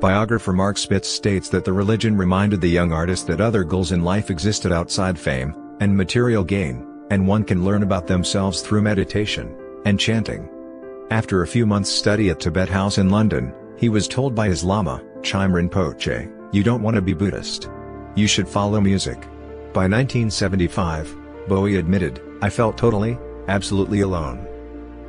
Biographer Mark Spitz states that the religion reminded the young artist that other goals in life existed outside fame and material gain, and one can learn about themselves through meditation and chanting. After a few months' study at Tibet House in London, he was told by his Lama, Chime Rinpoche, "You don't want to be Buddhist. You should follow music." By 1975, Bowie admitted, "I felt totally, absolutely alone.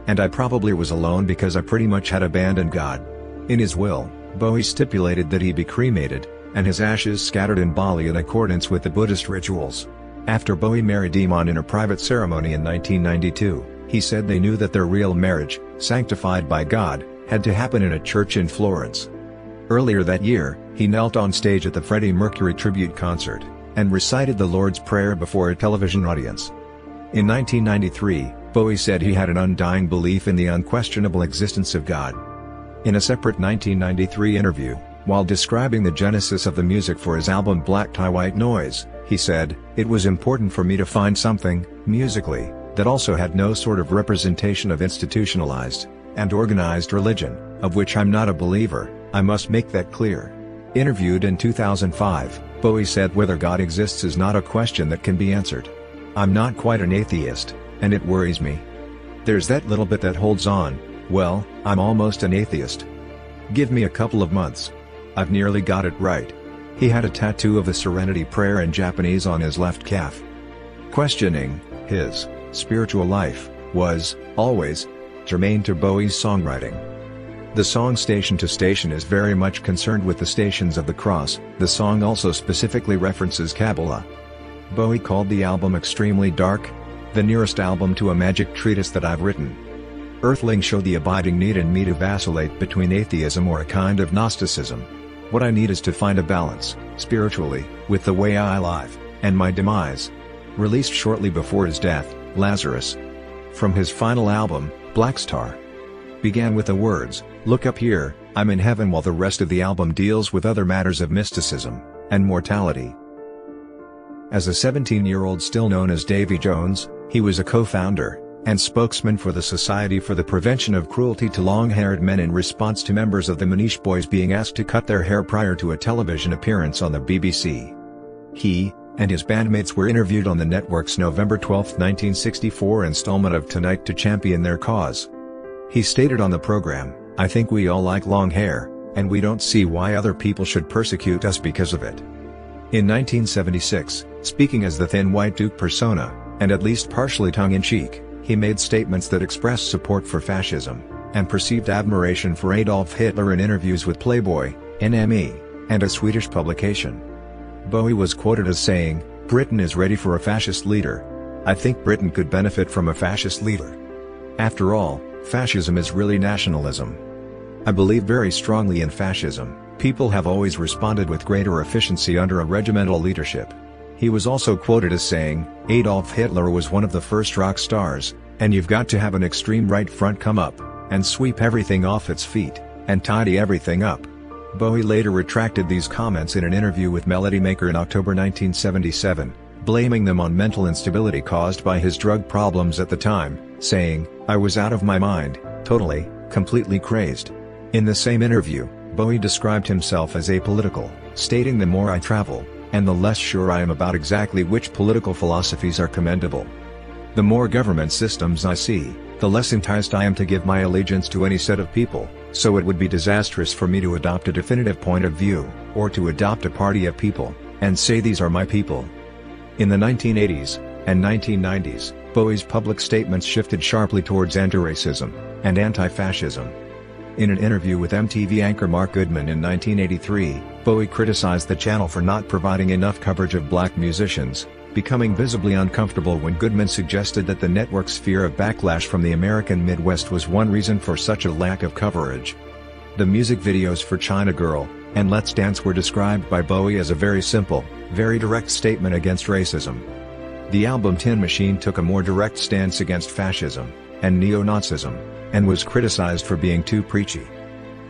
And I probably was alone because I pretty much had abandoned God." In his will, Bowie stipulated that he be cremated, and his ashes scattered in Bali in accordance with the Buddhist rituals. After Bowie married Iman in a private ceremony in 1992, he said they knew that their real marriage, sanctified by God, had to happen in a church in Florence. Earlier that year, he knelt on stage at the Freddie Mercury tribute concert and recited the Lord's Prayer before a television audience. In 1993, Bowie said he had an undying belief in the unquestionable existence of God. In a separate 1993 interview, while describing the genesis of the music for his album Black Tie White Noise, he said, "It was important for me to find something, musically, that also had no sort of representation of institutionalized and organized religion, of which I'm not a believer, I must make that clear." Interviewed in 2005, Bowie said whether God exists is not a question that can be answered. "I'm not quite an atheist, and it worries me. There's that little bit that holds on, well, I'm almost an atheist. Give me a couple of months. I've nearly got it right." He had a tattoo of the Serenity Prayer in Japanese on his left calf. Questioning his spiritual life was, always, germane to Bowie's songwriting. The song Station to Station is very much concerned with the Stations of the Cross. The song also specifically references Kabbalah. Bowie called the album extremely dark, the nearest album to a magic treatise that I've written. Earthlings show the abiding need in me to vacillate between atheism or a kind of Gnosticism. What I need is to find a balance, spiritually, with the way I live, and my demise. Released shortly before his death, Lazarus, from his final album, Black Star, began with the words, "Look up here, I'm in heaven," while the rest of the album deals with other matters of mysticism and mortality. As a 17-year-old still known as Davy Jones, he was a co-founder and spokesman for the Society for the Prevention of Cruelty to Long-Haired Men in response to members of the Manish Boys being asked to cut their hair prior to a television appearance on the BBC. He and his bandmates were interviewed on the network's November 12, 1964 installment of Tonight to champion their cause. He stated on the program, "I think we all like long hair, and we don't see why other people should persecute us because of it." In 1976, speaking as the Thin White Duke persona, and at least partially tongue-in-cheek, he made statements that expressed support for fascism, and perceived admiration for Adolf Hitler in interviews with Playboy, NME, and a Swedish publication. Bowie was quoted as saying, "Britain is ready for a fascist leader. I think Britain could benefit from a fascist leader. After all, fascism is really nationalism. I believe very strongly in fascism. People have always responded with greater efficiency under a regimental leadership." He was also quoted as saying, "Adolf Hitler was one of the first rock stars, and you've got to have an extreme right front come up, and sweep everything off its feet, and tidy everything up." Bowie later retracted these comments in an interview with Melody Maker in October 1977, blaming them on mental instability caused by his drug problems at the time, saying, "I was out of my mind, totally, completely crazed." In the same interview, Bowie described himself as apolitical, stating, "The more I travel, and the less sure I am about exactly which political philosophies are commendable. The more government systems I see, the less enticed I am to give my allegiance to any set of people, so it would be disastrous for me to adopt a definitive point of view, or to adopt a party of people, and say these are my people." In the 1980s and 1990s, Bowie's public statements shifted sharply towards anti-racism and anti-fascism. In an interview with MTV anchor Mark Goodman in 1983, Bowie criticized the channel for not providing enough coverage of black musicians, becoming visibly uncomfortable when Goodman suggested that the network's fear of backlash from the American Midwest was one reason for such a lack of coverage. The music videos for China Girl and Let's Dance were described by Bowie as a very simple, very direct statement against racism. The album Tin Machine took a more direct stance against fascism and neo-Nazism, and was criticized for being too preachy.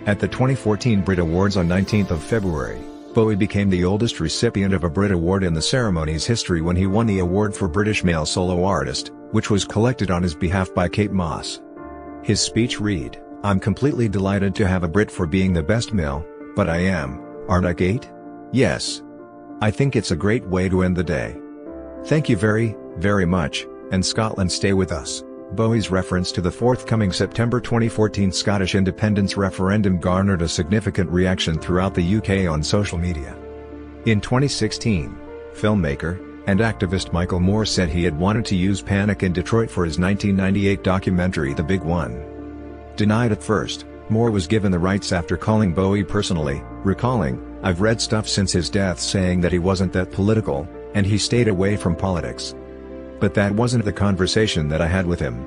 At the 2014 Brit Awards on 19th of February, Bowie became the oldest recipient of a Brit Award in the ceremony's history when he won the award for British Male Solo Artist, which was collected on his behalf by Kate Moss. His speech read, "I'm completely delighted to have a Brit for being the best male, but I am, aren't I, Kate? Yes. I think it's a great way to end the day. Thank you very, very much, and Scotland stay with us." Bowie's reference to the forthcoming September 2014 Scottish independence referendum garnered a significant reaction throughout the UK on social media. In 2016, filmmaker and activist Michael Moore said he had wanted to use Panic in Detroit for his 1998 documentary The Big One. Denied at first, Moore was given the rights after calling Bowie personally, recalling, "I've read stuff since his death saying that he wasn't that political, and he stayed away from politics. But that wasn't the conversation that I had with him."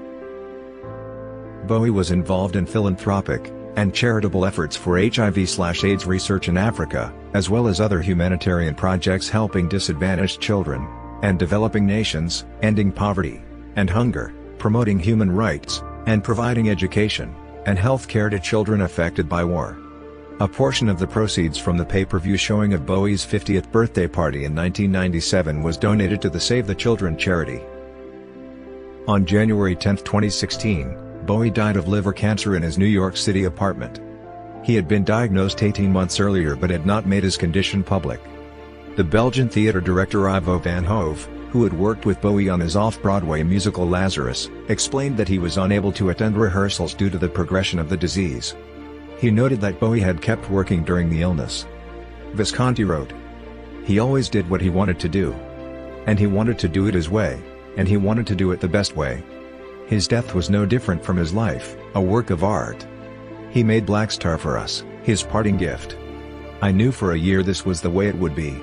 Bowie was involved in philanthropic and charitable efforts for HIV/AIDS research in Africa, as well as other humanitarian projects helping disadvantaged children and developing nations, ending poverty and hunger, promoting human rights, and providing education and health care to children affected by war. A portion of the proceeds from the pay-per-view showing of Bowie's 50th birthday party in 1997 was donated to the Save the Children charity. On January 10, 2016, Bowie died of liver cancer in his New York City apartment. He had been diagnosed 18 months earlier but had not made his condition public. The Belgian theater director Ivo van Hove, who had worked with Bowie on his off-Broadway musical Lazarus, explained that he was unable to attend rehearsals due to the progression of the disease. He noted that Bowie had kept working during the illness. Visconti wrote, "He always did what he wanted to do. And he wanted to do it his way, and he wanted to do it the best way. His death was no different from his life, a work of art. He made Black Star for us, his parting gift. I knew for a year this was the way it would be.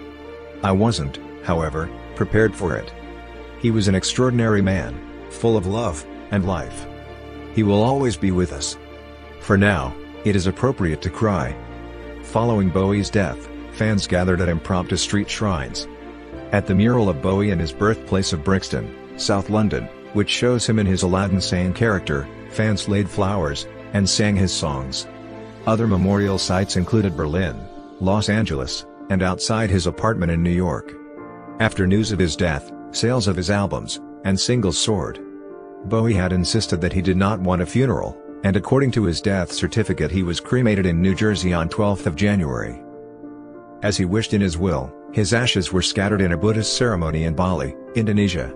I wasn't, however, prepared for it. He was an extraordinary man, full of love and life. He will always be with us. For now, it is appropriate to cry." Following Bowie's death, fans gathered at impromptu street shrines. At the mural of Bowie in his birthplace of Brixton, South London, which shows him in his Aladdin Sane character, fans laid flowers and sang his songs. Other memorial sites included Berlin, Los Angeles, and outside his apartment in New York. After news of his death, sales of his albums and singles soared. Bowie had insisted that he did not want a funeral, and according to his death certificate he was cremated in New Jersey on 12th of January. As he wished in his will, His ashes were scattered in a Buddhist ceremony in Bali, Indonesia.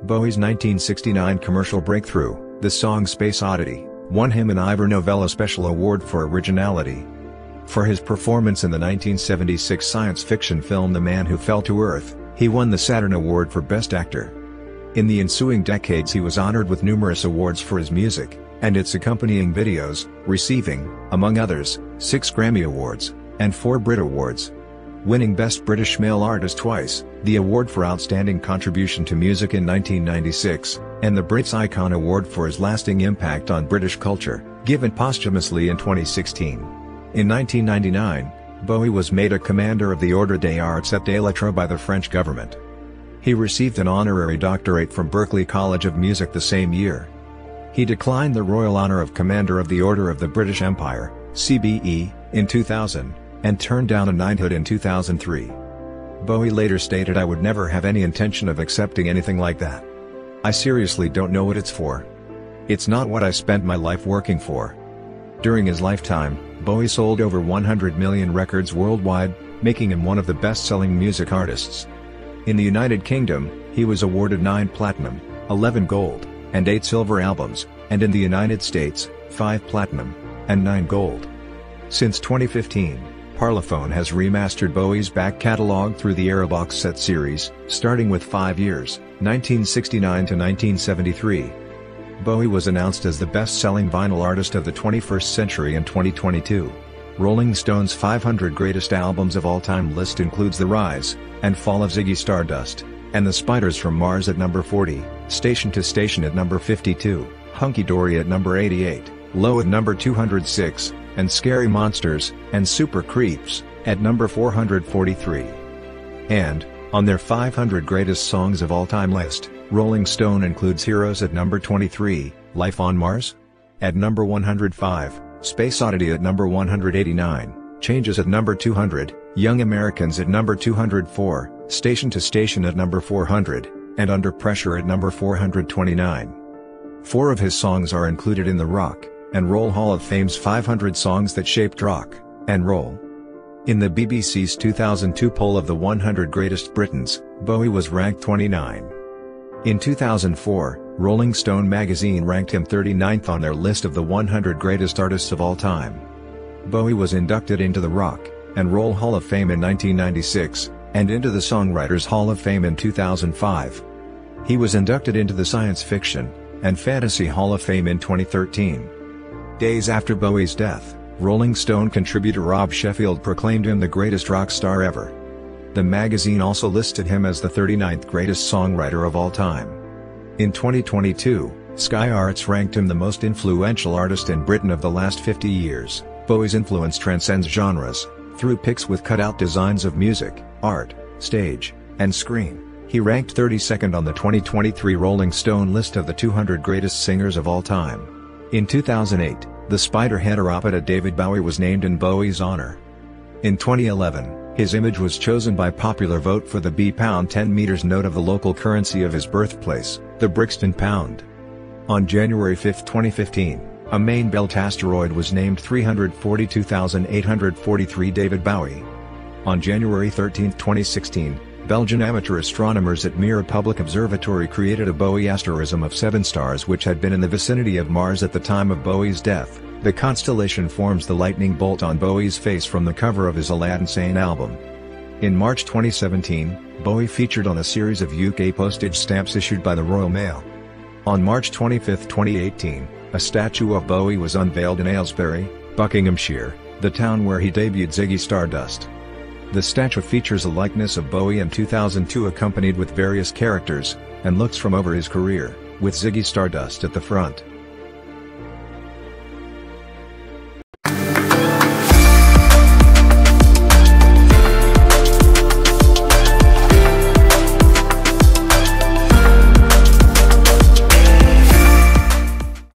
Bowie's 1969 commercial breakthrough, the song Space Oddity, won him an Ivor Novello Special Award for Originality. For his performance in the 1976 science fiction film The Man Who Fell to Earth, he won the Saturn Award for Best Actor. In the ensuing decades he was honored with numerous awards for his music, and its accompanying videos, receiving, among others, 6 Grammy Awards, and 4 Brit Awards. Winning Best British Male Artist twice, the award for Outstanding Contribution to Music in 1996, and the Brits Icon Award for his lasting impact on British culture, given posthumously in 2016. In 1999, Bowie was made a Commander of the Ordre des Arts et des Lettres by the French government. He received an honorary doctorate from Berklee College of Music the same year. He declined the royal honor of Commander of the Order of the British Empire, CBE, in 2000, and turned down a knighthood in 2003. Bowie later stated, "I would never have any intention of accepting anything like that. I seriously don't know what it's for. It's not what I spent my life working for." During his lifetime, Bowie sold over 100 million records worldwide, making him one of the best-selling music artists. In the United Kingdom, he was awarded 9 platinum, 11 gold, and 8 silver albums, and in the United States, 5 platinum, and 9 gold. Since 2015, Parlophone has remastered Bowie's back catalog through the Aerobox set series, starting with 5 years, 1969 to 1973. Bowie was announced as the best-selling vinyl artist of the 21st century in 2022. Rolling Stone's 500 Greatest Albums of All Time list includes The Rise and Fall of Ziggy Stardust, and The Spiders from Mars at number 40, Station to Station at number 52, Hunky Dory at number 88, Low at number 206, and Scary Monsters and Super Creeps at number 443. And, on their 500 Greatest Songs of All Time list, Rolling Stone includes Heroes at number 23, Life on Mars at number 105, Space Oddity at number 189, Changes at number 200, Young Americans at number 204, Station to Station at number 400, and Under Pressure at number 429. 4 of his songs are included in the Rock and Roll Hall of Fame's 500 Songs That Shaped Rock and Roll. In the BBC's 2002 poll of the 100 Greatest Britons, Bowie was ranked 29. In 2004, Rolling Stone magazine ranked him 39th on their list of the 100 Greatest Artists of All Time. Bowie was inducted into the Rock and Roll Hall of Fame in 1996, and into the Songwriters Hall of Fame in 2005. He was inducted into the Science Fiction and Fantasy Hall of Fame in 2013. Days after Bowie's death, Rolling Stone contributor Rob Sheffield proclaimed him the greatest rock star ever. The magazine also listed him as the 39th greatest songwriter of all time. In 2022, Sky Arts ranked him the most influential artist in Britain of the last 50 years. Bowie's influence transcends genres. Through pics with cutout designs of music, art, stage, and screen, he ranked 32nd on the 2023 Rolling Stone list of the 200 greatest singers of all time. In 2008, the Spiderhead Oropata David Bowie was named in Bowie's honor. In 2011, his image was chosen by popular vote for the £10 note of the local currency of his birthplace, the Brixton Pound. On January 5, 2015, a main belt asteroid was named 342,843 David Bowie. On January 13, 2016, Belgian amateur astronomers at Mira Public Observatory created a Bowie asterism of 7 stars which had been in the vicinity of Mars at the time of Bowie's death. The constellation forms the lightning bolt on Bowie's face from the cover of his Aladdin Sane album. In March 2017, Bowie featured on a series of UK postage stamps issued by the Royal Mail. On March 25, 2018, a statue of Bowie was unveiled in Aylesbury, Buckinghamshire, the town where he debuted Ziggy Stardust. The statue features a likeness of Bowie in 2002 accompanied with various characters, and looks from over his career, with Ziggy Stardust at the front.